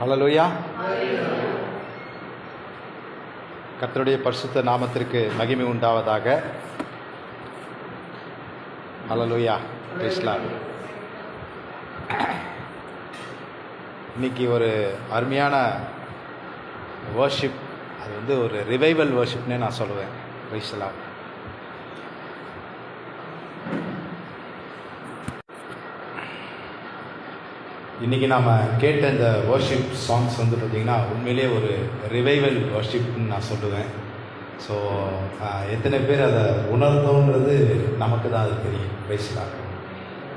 ஹல்லேலூயா. கர்த்தருடைய பரிசுத்த நாமத்திற்கு மகிமை உண்டாவதாக. ஹல்லேலூயா. Praise the Lord. இன்னைக்கு ஒரு அருமையான வர்ஷிப், அது வந்து ஒரு ரிவைவல் வர்ஷிப்னே நான் சொல்லுவேன். Price the Lord. இன்றைக்கி நாம் கேட்ட இந்த வர்ஷிப் சாங்ஸ் வந்து பார்த்திங்கன்னா உண்மையிலே ஒரு ரிவைவல் வர்ஷிப்னு நான் சொல்லுவேன். ஸோ எத்தனை பேர் அதை உணர்ந்தோன்றது நமக்கு தான் அது தெரியும். Price the Lord.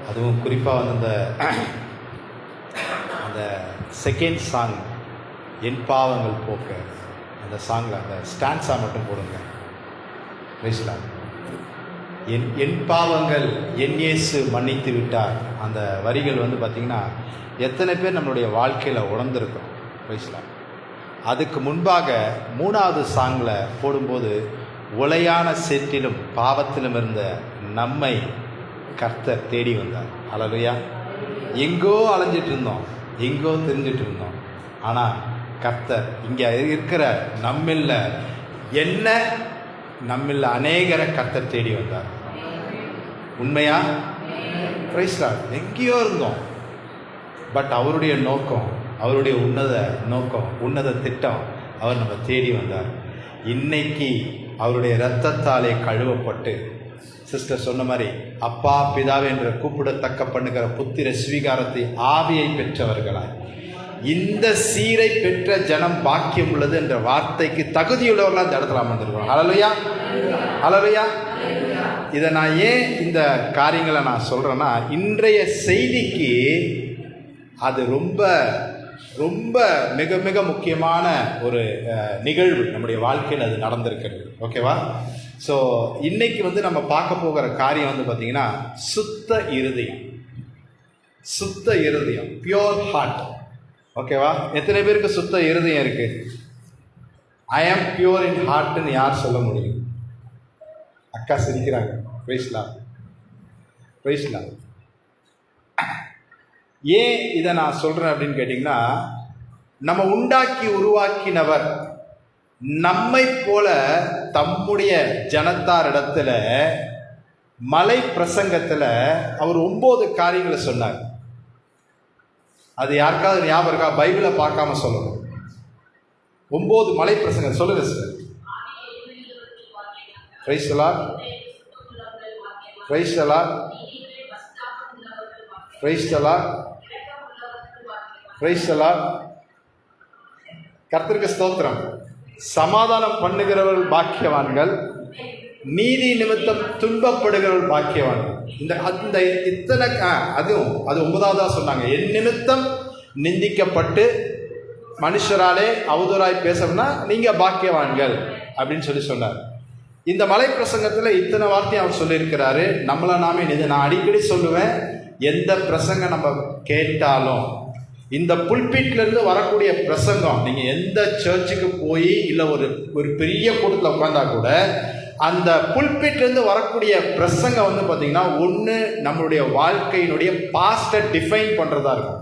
அதுவும் குறிப்பாக வந்து அந்த செகண்ட் சாங், என் பாவங்கள் போக்க, அந்த சாங்கில் அந்த ஸ்டான்ஸாக மட்டும் போடுங்க. Price the Lord. என் பாவங்கள் என் இயேசு மன்னித்து விட்டார். அந்த வரிகள் வந்து பார்த்திங்கன்னா எத்தனை பேர் நம்மளுடைய வாழ்க்கையில் உணர்ந்திருக்கோம். Price the Lord. அதுக்கு முன்பாக மூணாவது சாங்கில் போடும்போது, உளையான சேற்றிலும் பாவத்திலும் இருந்த நம்மை கர்த்தர் தேடி வந்தார். ஹல்லேலூயா. எங்கோ அலைஞ்சிட்டு இருந்தோம், எங்கோ தெரிஞ்சிட்டு இருந்தோம். ஆனால் கர்த்தர் இங்கே இருக்கிற நம்மில் அநேகரை கர்த்தர் தேடி வந்தார். உண்மையா? Price the Lord. எங்கேயோ இருந்தோம், பட் அவருடைய நோக்கம், அவருடைய உன்னத திட்டம், அவர் நம்ம தேடி வந்தார். இன்னைக்கு அவருடைய இரத்தத்தாலே கழுவப்பட்டு, சிஸ்டர் சொன்ன மாதிரி அப்பா பிதாவே என்று கூப்பிடத்தக்க பண்ணுகிற புத்திர ஸ்வீகாரத்தை ஆவியை பெற்றவர்களாய், இந்த சீரை பெற்ற ஜனம் பாக்கியம் உள்ளது என்ற வார்த்தைக்கு தகுதியுள்ளவர்களாக இந்த இடத்துல அமர்ந்திருக்கிறோம். ஹல்லேலூயா, ஹல்லேலூயா. இதை நான் ஏன் இந்த காரியங்களை நான் சொல்கிறேன்னா, இன்றைய செய்திக்கு அது ரொம்ப ரொம்ப மிக மிக முக்கியமான ஒரு நிகழ்வு நம்முடைய வாழ்க்கையில் அது நடந்திருக்கிறது. ஓகேவா? ஸோ இன்னைக்கு வந்து நம்ம பார்க்க போகிற காரியம் வந்து பார்த்திங்கன்னா சுத்த இருதயம், பியோர் ஹார்ட். ஓகேவா? எத்தனை பேருக்கு சுத்த இருதயம் இருக்கு? ஐ ஆம் பியூர் இன் ஹார்ட்னு யார் சொல்ல முடியும்? அக்கா சிரிக்கிறாங்க. Price the Lord, praise the Lord. ஏன் இதை நான் சொல்கிறேன் அப்படின்னு கேட்டிங்கன்னா, நம்ம உருவாக்கினவர் நம்மை போல தம்முடைய ஜனத்தாரிடத்துல மலை பிரசங்கத்தில் அவர் 9 காரியங்களை சொன்னார். அது யாருக்காவது ஞாபகம் இருக்கா? பைபிளை பார்க்காம சொல்லணும். 9 மலை பிரசங்கம் சொல்லுங்க sir. Price the Lord, praise the Lord, praise the Lord, praise the Lord. கர்த்தருக்கு ஸ்தோத்திரம். சமாதானம் பண்ணுகிறவர்கள் பாக்கியவான்கள், நீதி நிமித்தம் துன்பப்படுகிறவர்கள் பாக்கியவான்கள். இந்த இத்தனை அது 9வதா சொன்னாங்க. என் நிமித்தம் நிந்திக்கப்பட்டு மனுஷராலே அவதூறாய் பேசணும்னா நீங்க பாக்கியவான்கள் அப்படின்னு சொன்னார். இந்த மலை பிரசங்கத்தில் இத்தனை வார்த்தையை அவர் சொல்லியிருக்கிறாரு. நம்மளை நாமே நான் அடிக்கடி சொல்லுவேன், எந்த பிரசங்கம் நம்ம கேட்டாலும், இந்த புல்பிட்லேருந்து வரக்கூடிய பிரசங்கம், நீங்கள் எந்த சர்ச்சுக்கு போய் இல்லை ஒரு பெரிய கூட்டத்தில் உட்கார்ந்தா கூட அந்த புல்பிட்லேருந்து வரக்கூடிய பிரசங்கம் வந்து பார்த்தீங்கன்னா ஒன்று நம்மளுடைய வாழ்க்கையினுடைய பாஸ்ட்டை டிஃபைன் பண்ணுறதா இருக்கும்.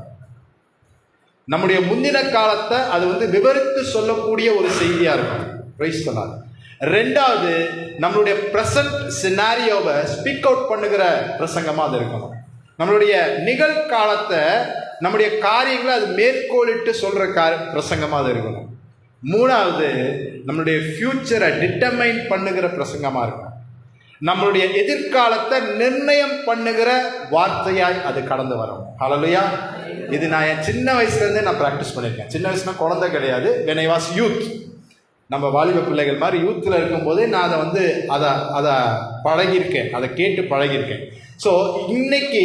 நம்முடைய முந்தின காலத்தை அது வந்து விவரித்து சொல்லக்கூடிய ஒரு செய்தியாக இருக்கும். Price the Lord. 2வது, நம்மளுடைய ப்ரெசன்ட் சினாரியோவை ஸ்பீக் அவுட் பண்ணுகிற பிரசங்கமாக அது இருக்கணும். நம்மளுடைய நிகழ்காலத்தை, நம்முடைய காரியங்களை அது மேற்கோளிட்டு சொல்கிற பிரசங்கமாக அது இருக்கணும். 3வது, நம்மளுடைய ஃபியூச்சரை டிட்டர்மைன் பண்ணுகிற பிரசங்கமாக இருக்கும். நம்மளுடைய எதிர்காலத்தை நிர்ணயம் பண்ணுகிற வார்த்தையாய் அது கடந்து வரும். ஹல்லேலூயா. இது நான் என் சின்ன வயசுலேருந்தே நான் ப்ராக்டிஸ் பண்ணியிருக்கேன். சின்ன வயசுனா குழந்தை கிடையாது, when I was youth. நம்ம வாலிப பிள்ளைகள் மாதிரி யூத்தில் இருக்கும்போதே நான் அதை வந்து அதை பழகியிருக்கேன், அதை கேட்டு பழகியிருக்கேன். ஸோ இன்னைக்கு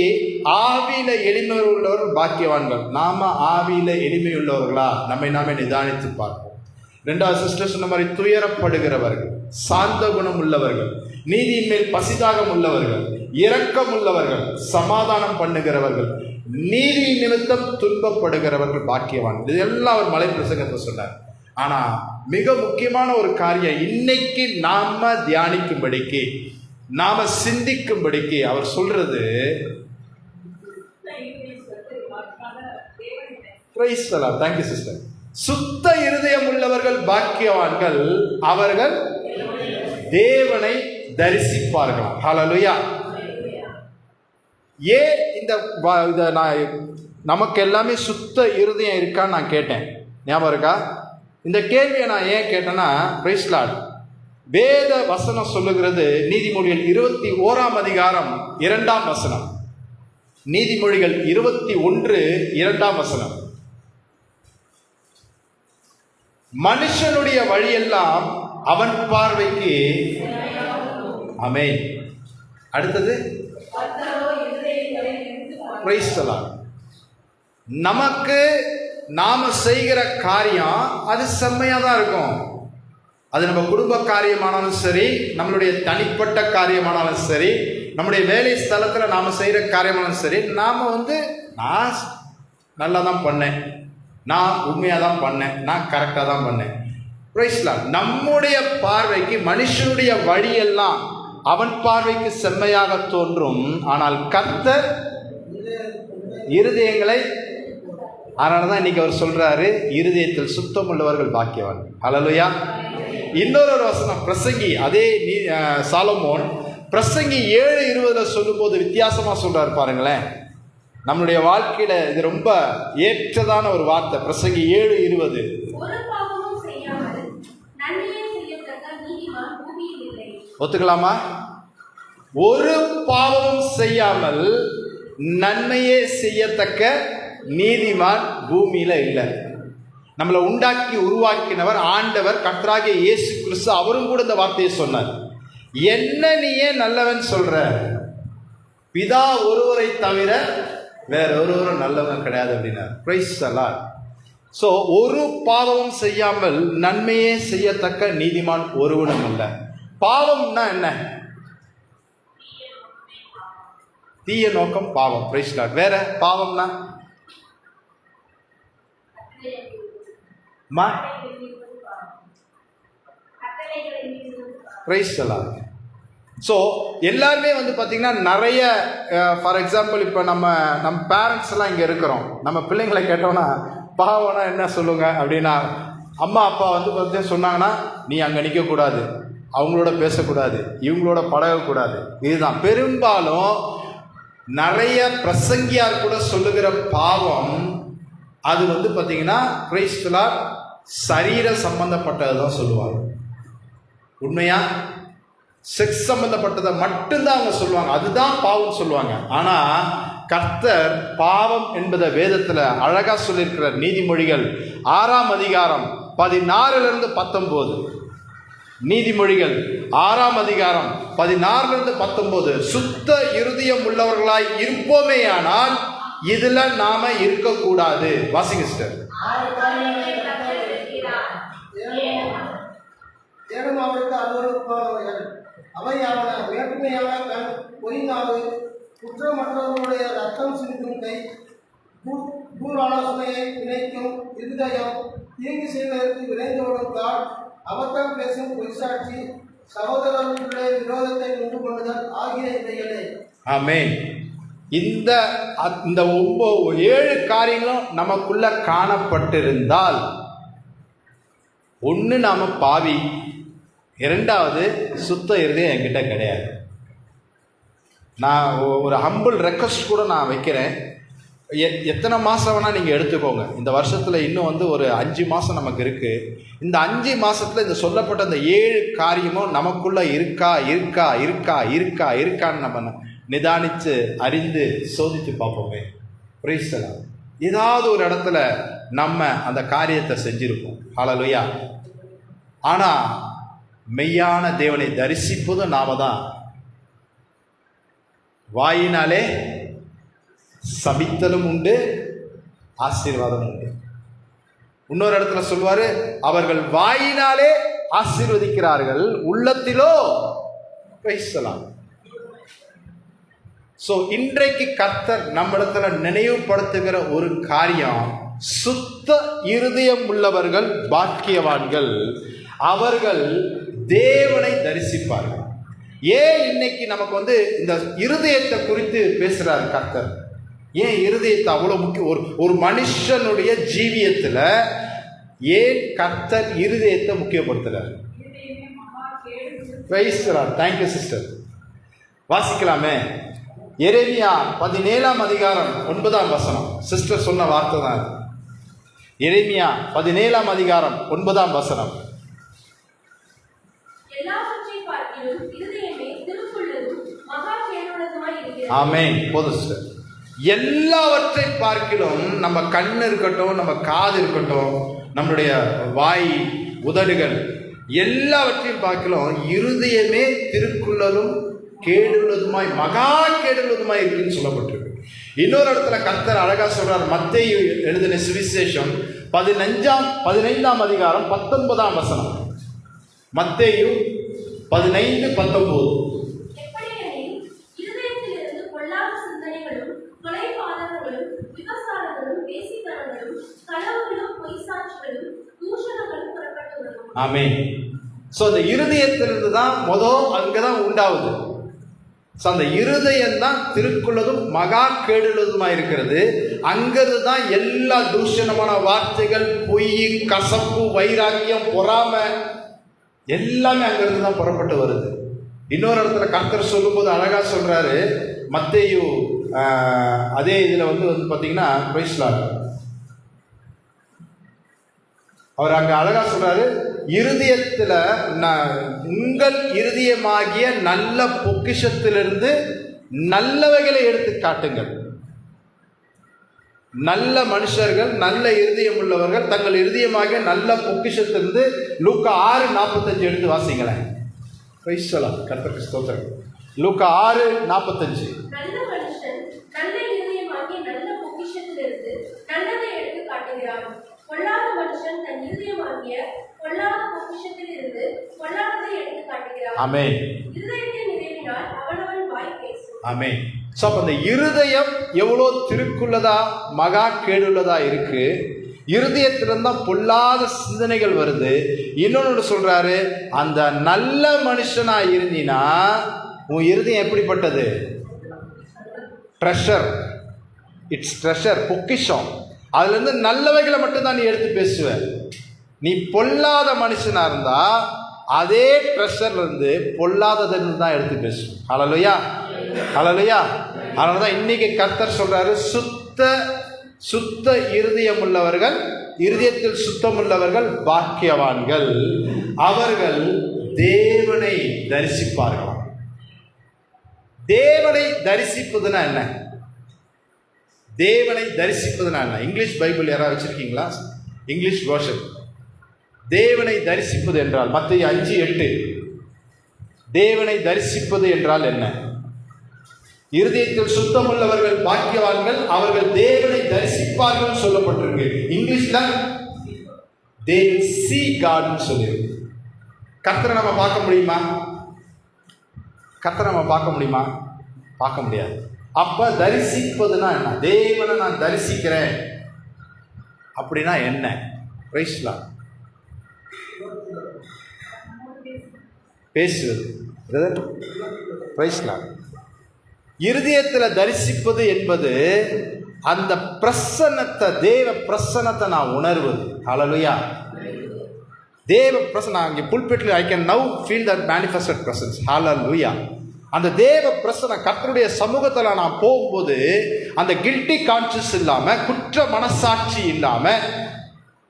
ஆவியில எளிமை உள்ளவர்கள் பாக்கியவான்கள். நாம ஆவியில எளிமை உள்ளவர்களா நம்மை நாமே நிதானித்து பார்ப்போம். 2வது சிஸ்டர் சொன்ன மாதிரி துயரப்படுகிறவர்கள், சாந்த குணம் உள்ளவர்கள், நீதியின் மேல் பசிதாகம் உள்ளவர்கள், இரக்கம் உள்ளவர்கள், சமாதானம் பண்ணுகிறவர்கள், நீதி நிமித்தம் துன்பப்படுகிறவர்கள் பாக்கியவான்கள். இதெல்லாம் அவர் மலை பிரசங்கத்தை சொன்னார். ஆனா மிக முக்கியமான ஒரு காரியம் இன்னைக்கு நாம தியானிக்கும்படிக்கு, நாம சிந்திக்கும்படிக்கு அவர் சொல்றது, price the Lord. Thank you sister. சுத்த இருதயம் உள்ளவர்கள் பாக்கியவான்கள், அவர்கள் தேவனை தரிசிப்பார்கள். ஹல்லேலூயா. ஏன் நமக்கு எல்லாமே சுத்த இருதயம் இருக்கான்னு நான் கேட்டேன், ஞாபகம் இருக்கா? இந்த கேள்வியை நான் ஏன் கேட்டேன்னா, பிரைஸ் தி லார்ட், வேத வசனம் சொல்லுகிறது, நீதிமொழிகள் 21 அதிகாரம் 2ஆம் வசனம். நீதிமொழிகள் 21:2 வசனம். மனுஷனுடைய வழியெல்லாம் அவன் பார்வைக்கு ஆமென். அடுத்தது பிரைஸ் தி லார்ட். நமக்கு நாம செய்கிற காரியம் அது செம்மையா தான் இருக்கும். அது நம்ம குடும்ப காரியமானாலும் சரி, நம்மளுடைய தனிப்பட்ட காரியமானாலும் சரி, நம்முடைய வேலை ஸ்தலத்தில் நாம் செய்கிற காரியமானாலும் சரி, நாம் நான் நல்லா தான் பண்ணேன், நான் உண்மையாக தான் பண்ணேன், நான் கரெக்டாக தான் பண்ணேன். Price the Lord. நம்முடைய பார்வைக்கு மனுஷனுடைய வழியெல்லாம் அவன் பார்வைக்கு செம்மையாக தோன்றும், ஆனால் கர்த்தர் இருதயங்களை, அதனால தான் இன்னைக்கு அவர் சொல்றாரு, இருதயத்தில் சுத்தம் உள்ளவர்கள் பாக்கியவான். ஹல்லேலூயா. இன்னொரு வசனம் பிரசங்கி, அதே சாலமோன் பிரசங்கி 7:20 சொல்லும்போது வித்தியாசமா சொல்றாரு பாருங்களேன். நம்மளுடைய வாழ்க்கையில இது ரொம்ப ஏற்றதான ஒரு வார்த்தை. பிரசங்கி 7:20. ஒத்துக்கலாமா? ஒரு பாவமும் செய்யாமல் நன்மையே செய்யத்தக்க நீதிமான் பூமியில இல்லை. நம்மளை உண்டாக்கி உருவாக்கினவர் ஆண்டவர் கர்த்தராகிய இயேசு கிறிஸ்து, அவரும் கூட இந்த வார்த்தையை சொன்னார். என்ன நீ ஏன் நல்லவன் சொல்ற? பிதா ஒருவரை தவிர வேற ஒருவரும் நல்லவன் கிடையாது அப்படின்னார். Price the Lord. ஸோ ஒரு பாவமும் செய்யாமல் நன்மையே செய்யத்தக்க நீதிமான் ஒருவனும் இல்லை. பாவம்னா என்ன? தீய நோக்கம் பாவம். Price the Lord. வேற பாவம்னா பிரைஸ் தி லார்ட். ஸோ எல்லாருமே பார்த்தீங்கன்னா நிறைய, ஃபார் எக்ஸாம்பிள் இப்போ நம்ம பேரண்ட்ஸ் எல்லாம் இங்கே இருக்கிறோம். நம்ம பிள்ளைங்களை கேட்டோம்னா பாவம்னா என்ன சொல்லுங்க அப்படின்னா, அம்மா அப்பா பார்த்தீங்கன்னா சொன்னாங்கன்னா, நீ அங்கே நிற்கக்கூடாது, அவங்களோட பேசக்கூடாது, இவங்களோட பழகக்கூடாது. இதுதான் பெரும்பாலும் நிறைய பிரசங்கியார் கூட சொல்லுகிற பாவம். அது பார்த்தீங்கன்னா பிரைஸ் தி லார்ட், சரீர சம்பந்தப்பட்டது தான் சொல்லுவாங்க. உண்மையா செக்ஸ் சம்பந்தப்பட்டதை மட்டும்தான் அவங்க சொல்லுவாங்க, அதுதான் பாவம் சொல்லுவாங்க. ஆனா கர்த்தர் பாவம் என்பதை வேதத்துல அழகா சொல்லியிருக்கிறார். நீதிமொழிகள் 6ஆம் அதிகாரம் 16-19. நீதிமொழிகள் 6ஆம் அதிகாரம் 16-19. சுத்த இருதயம் உள்ளவர்களாய் இருப்போமேயானால் இதுல நாம இருக்கக்கூடாது. வாசிங்க சிஸ்டர். அவையான வேற்றுமையான கண், பொய்நாவு, குற்றமற்றவர்களுடைய ரத்தம் சிந்தும் கை, ஆலோசனையை நினைக்கும் இருதயம், தீங்கு செய்வதற்கு விரைந்தோடும் கால், அபத்தம் பேசும் பொய்சாட்சி, சகோதரர்களுடைய விரோதத்தை உண்டு கொள்ளுதல் ஆகிய இவைகளே. ஆமென். இந்த 7 காரியங்களும் நமக்குள்ள காணப்பட்டிருந்தால், ஒன்று நாம பாவி, இரண்டாவது சுத்த இருதயம் என்கிட்ட கிடையாது. நான் ஒரு ஹம்பிள் ரெக்வஸ்ட் கூட நான் வைக்கிறேன். எத்தனை மாதம் வேணால் நீங்கள் எடுத்துக்கோங்க. இந்த வருஷத்தில் இன்னும் ஒரு 5 மாதம் நமக்கு இருக்குது. இந்த 5 மாதத்தில் இந்த சொல்லப்பட்ட இந்த 7 காரியமும் நமக்குள்ளே இருக்கா இருக்கா இருக்கா இருக்கா இருக்கான்னு நம்ம நிதானித்து அறிந்து சோதித்து பார்ப்போமே. Price the Lord. ஏதாவது ஒரு இடத்துல நம்ம அந்த காரியத்தை செஞ்சுருப்போம். ஹல்லேலூயா. ஆனால் மெய்யான தேவனை தரிசிப்பதும் நாம தான். வாயினாலே சபித்தலும் உண்டு, ஆசீர்வாதம் உண்டு. இன்னொரு இடத்துல சொல்வாரு, அவர்கள் வாயினாலே ஆசீர்வதிக்கிறார்கள், உள்ளத்திலோ பேசலாம். சோ இன்றைக்கு கர்த்தர் நம்மிடத்துல நினைவுபடுத்துகிற ஒரு காரியம், சுத்த இருதயம் உள்ளவர்கள் பாக்கியவான்கள், அவர்கள் தேவனை தரிசிப்பார்கள். ஏன் இன்னைக்கு நமக்கு இந்த இருதயத்தை குறித்து பேசுறார் கர்த்தர்? ஏன் இருதயத்தை அவ்வளோ முக்கியம்? ஒரு மனுஷனுடைய ஜீவியத்தில் ஏன் கர்த்தர் இருதயத்தை முக்கியப்படுத்துறார்? Thank you sister. வாசிக்கலாமே. எரேமியா 17ஆம் அதிகாரம் 9ஆம் வசனம். சிஸ்டர் சொன்ன வார்த்தை தான். எரேமியா 17ஆம் அதிகாரம் 9ஆம் வசனம். ஆமென். போதும் சிஸ்டர். எல்லாவற்றை பார்க்கிலும் நம்ம கண் இருக்கட்டும், நம்ம காது இருக்கட்டும், நம்மளுடைய வாய், உதடுகள், எல்லாவற்றையும் பார்க்கலாம் இருதயமே திருக்குள்ளதும் கேடுள்ளதுமாய், மகா கேடுள்ளதுமாய் இருக்குன்னு சொல்லப்பட்டிருக்கு. இன்னொரு இடத்துல கர்த்தர் அழகா சொல்றார். மத்தேயு எழுதின சுவிசேஷம் 15ஆம் அதிகாரம் 19ஆம் வசனம். மத்தேயு 15:19. ஆமென். ஸோ அந்த இருதயத்திலிருந்து தான் அங்கதான் உண்டாகுது. ஸோ அந்த இருதயம் தான் திருக்குள்ளதும் மகா கேடுள்ளதுமா இருக்கிறது. அங்கிருந்து தான் எல்லா தூஷணமான வார்த்தைகள், பொய், கசப்பு, வைராக்கியம், பொறாமை எல்லாமே அங்கிருந்து தான் புறப்பட்டு வருது. இன்னொரு இடத்துல கர்த்தர் சொல்லும்போது அழகா சொல்றாரு. மத்தேயு அதே இதில் வந்து பார்த்தீங்கன்னா பிரைஸ்லார்ட் அவர் அங்கே அழகா சொல்றாரு. இருதயத்தில் உங்கள் இருதயமாகிய நல்ல பொக்கிஷத்திலிருந்து நல்லவைகளை எடுத்து காட்டுங்கள். நல்ல மனுஷர்கள், நல்ல இருதயம் உள்ளவர்கள் தங்கள் இருதயமாகிய நல்ல பொக்கிஷத்திலிருந்து லூக்கா 6:45 எடுத்து வாசிங்களேன். கர்த்தருக்கு ஸ்தோத்திரம். லூக்கா 6:45. ஆமென். ஆமென். ஸோ அப்போ அந்த இருதயம் எவ்வளோ திருக்குள்ளதா மகா கேடுள்ளதா இருக்கு. இருதயத்திலிருந்து தான் பொல்லாத சிந்தனைகள் வருது. இன்னொன்று சொல்றாரு, அந்த நல்ல மனுஷனா இருந்தீனா உன் இருதயம் எப்படிப்பட்டது? ட்ரெஷர். இட்ஸ் ட்ரெஷர், பொக்கிஷம். அதுல இருந்து நல்லவைகளை மட்டும்தான் நீ எடுத்து பேசுவ. நீ பொல்லாத மனுஷனா இருந்தா அதே ட்ரெஷர்ல இருந்து பொல்லாததுன்னு தான் எடுத்து பேசுவோம். ஹல்லேலூயா, ஹல்லேலூயா. அதனாலதான் இன்னைக்கு கர்த்தர் சொல்றாரு, சுத்த இருதயம் உள்ளவர்கள், இருதயத்தில் சுத்தம் உள்ளவர்கள் பாக்கியவான்கள், அவர்கள் தேவனை தரிசிப்பார்களாம். தேவனை தரிசிப்பதுன்னா என்ன? தேவனை தரிசிப்பதுனா என்ன? இங்கிலீஷ் பைபிள் யாராவது வச்சிருக்கீங்களா? English version. தேவனை தரிசிப்பது என்றால் மத்தேயு 5:8. தேவனை தரிசிப்பது என்றால் என்ன? இருதயத்தில் சுத்தமுள்ளவர்கள் பாக்கியவான்கள், அவர்கள் தேவனை தரிசிப்பார்கள் சொல்லப்பட்டிருக்கு. இங்கிலீஷ்ல they will see God சொல்லிருக்கு. கர்த்தரை நம்ம பார்க்க முடியுமா? கர்த்தரை நம்ம பார்க்க முடியுமா? பார்க்க முடியாது. அப்ப தரிசிப்பதுனா என்ன? தேவனை நான் தரிசிக்கிறேன் அப்படின்னா என்ன? பிரைஸ்லாம் பேசுவது. பிரைஸ்லாம் இருதயத்தில் தரிசிப்பது என்பது அந்த பிரசன்னத்தை, தேவ பிரசன்னத்தை நான் உணர்வது. ஹல்லேலூயா. தேவ பிரசன்னம். நான் இங்கே புல்பிட்டில் I can now feel that manifested presence. Hallelujah. அந்த தேவ பிரசன்னம் கர்த்தருடைய சமூகத்தில் நான் போகும்போது அந்த கில்ட்டி கான்சியஸ் இல்லாமல், குற்ற மனசாட்சி இல்லாமல்,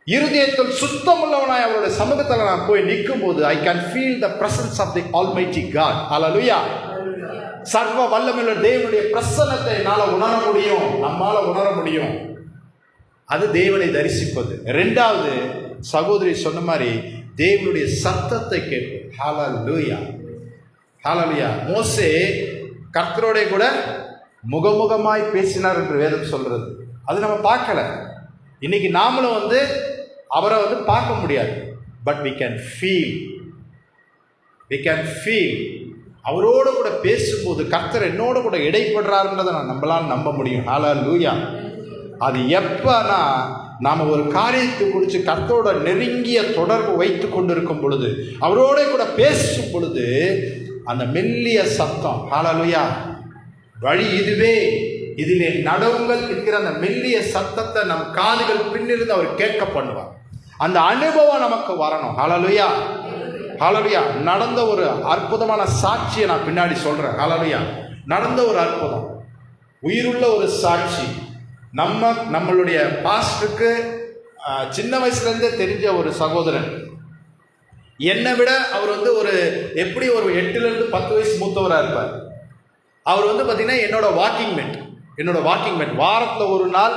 இருதயத்தில் சுத்தம் உள்ளவனாய் அவருடைய சமூகத்தில் நான் போய் நிற்கும் போது I can feel the presence of the Almighty God. Hallelujah. சர்வ வல்லமையுள்ள தேவனுடைய பிரசன்னத்தை என்னால் உணர முடியும், நம்மால உணர முடியும். அது தேவனை தரிசிப்பது. ரெண்டாவது, சகோதரி சொன்ன மாதிரி தேவனுடைய சத்தத்தை கேட்பது. ஹல்லேலூயா, ஹல்லேலூயா. மோசே கர்த்தரோட கூட முகமுகமாய் பேசினார் என்று வேதம் சொல்றது. அது நம்ம பார்க்கல. இன்னைக்கு நாமளும் அவரை பார்க்க முடியாது. பட் we can feel அவரோடு கூட பேசும்போது கர்த்தர் என்னோட கூட இடைப்படுறாருன்றதை நம்மளால் நம்ப முடியும். ஹல்லேலூயா. அது எப்பனா நாம் ஒரு காரியத்தை குறித்து கர்த்தரோட நெருங்கிய தொடர்பு வைத்து கொண்டிருக்கும் பொழுது, அவரோட கூட பேசும் பொழுது அந்த மெல்லிய சத்தம், ஹல்லேலூயா, வழி இதுவே, இதிலே நடவுங்கள் என்கிற அந்த மெல்லிய சத்தத்தை நம் காதுகள் பின்னிருந்து அவர் கேட்க பண்ணுவார். அந்த அனுபவம் நமக்கு வரணும். ஹல்லேலூயா, ஹல்லேலூயா. நடந்த ஒரு அற்புதமான சாட்சியை நான் பின்னாடி சொல்றேன். ஹல்லேலூயா. நடந்த ஒரு அற்புதம், உயிருள்ள ஒரு சாட்சி. நம்மளுடைய பாஸ்டருக்கு சின்ன வயசுலேருந்தே தெரிஞ்ச ஒரு சகோதரன். என்னை விட அவர் வந்து ஒரு எப்படி ஒரு 8லேருந்து 10 வயசு மூத்தவராக இருப்பார். அவர் வந்து பார்த்தீங்கன்னா என்னோட வாக்கிங் மேட். வாரத்தில் ஒரு நாள்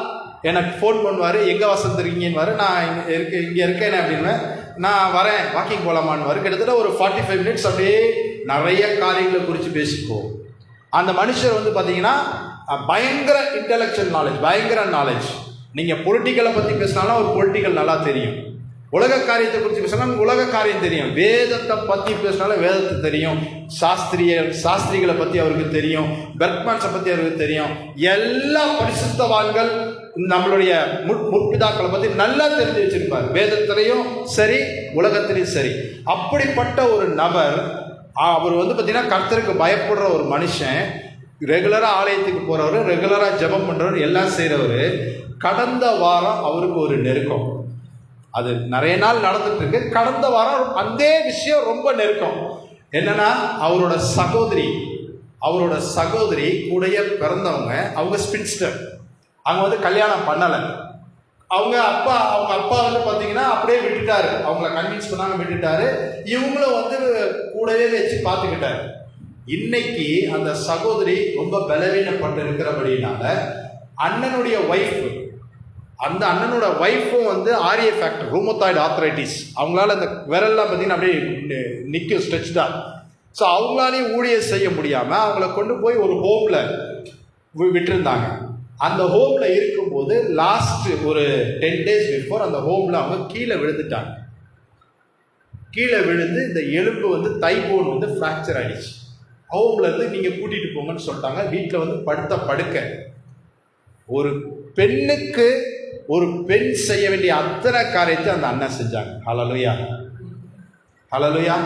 எனக்கு ஃபோன் பண்ணுவார், எங்கே வசந்திருக்கீங்கன்னு. நான் இங்கே இருக்கேன் அப்படின்னு, நான் வரேன் வாக்கிங் போகலாமான்னு. கிட்டத்தட்ட ஒரு 45 மினிட்ஸ் அப்படியே நிறைய காரியங்களை குறித்து பேசிக்குவோம். அந்த மனுஷர் வந்து பார்த்தீங்கன்னா பயங்கர இன்டெலெக்சுவல் நாலேஜ், பயங்கர நாலேஜ். நீங்கள் பொலிட்டிக்கலை பற்றி பேசினாலும் ஒரு பொலிட்டிக்கல் நல்லா தெரியும், உலக காரியத்தை குறித்து பேசினாலும் உலக காரியம் தெரியும், வேதத்தை பற்றி பேசினாலும் வேதத்தை தெரியும், சாஸ்திரிகளை பற்றி அவருக்கு தெரியும், பெர்க்மன்ஸை பற்றி அவருக்கு தெரியும். எல்லா பரிசுத்தவான்கள் நம்மளுடைய முற்பிதாக்களை பற்றி நல்லா தெரிஞ்சு வச்சிருப்பார், வேதத்திலையும் சரி உலகத்திலையும் சரி. அப்படிப்பட்ட ஒரு நபர். அவர் வந்து பார்த்தீங்கன்னா கர்த்தருக்கு பயப்படுற ஒரு மனுஷன், ரெகுலராக ஆலயத்துக்கு போகிறவர், ரெகுலராக ஜெபம் பண்ணுறவர், எல்லாம் செய்கிறவர். கடந்த வாரம் அவருக்கு ஒரு நெருக்கம், அது நிறைய நாள் நடந்துட்டு இருக்கு. கடந்த வாரம் அதே விஷயம் ரொம்ப நெருக்கம். என்னன்னா அவரோட சகோதரி கூடைய பிறந்தவங்க, அவங்க ஸ்பின்ஸ்டர், அவங்க வந்து கல்யாணம் பண்ணலை. அவங்க அப்பா வந்து பார்த்தீங்கன்னா அப்படியே விட்டுட்டாரு, அவங்கள கன்வின்ஸ் பண்ணாம விட்டுட்டாரு. இவங்களும் வந்து கூடவே வச்சு பார்த்துக்கிட்டாரு. இன்னைக்கு அந்த சகோதரி ரொம்ப பலவீனப்பட்டு இருக்கிறபடினால அண்ணனுடைய ஒய்ஃபும் வந்து ஆரிய ஃபேக்டர், ரூமத்தாய்டு ஆர்த்ரைட்டிஸ், அவங்களால அந்த விரல்லாம் பார்த்தீங்கன்னா அப்படியே நிற்கும், ஸ்ட்ரெச் தான். ஸோ அவங்களாலையும் ஊழியர் செய்ய முடியாமல் அவங்கள கொண்டு போய் ஒரு ஹோமில் விட்டுருந்தாங்க. அந்த ஹோமில் இருக்கும்போது லாஸ்ட் ஒரு 10 days பிஃபோர் அந்த ஹோமில் அவங்க கீழே விழுந்துட்டாங்க. கீழே விழுந்து இந்த எலும்பு வந்து தைபோன் வந்து ஃப்ராக்சர் ஆகிடுச்சு. ஹோம்லேருந்து நீங்கள் கூட்டிகிட்டு போங்கன்னு சொல்லிட்டாங்க. வீட்டில் வந்து படுக்க ஒரு பெண்ணுக்கு ஒரு பெண் செய்ய வேண்டிய அத்தனை காரியத்தை அந்த அண்ணன் செஞ்சாங்க. ஹல்லேலூயா, ஹல்லேலூயா.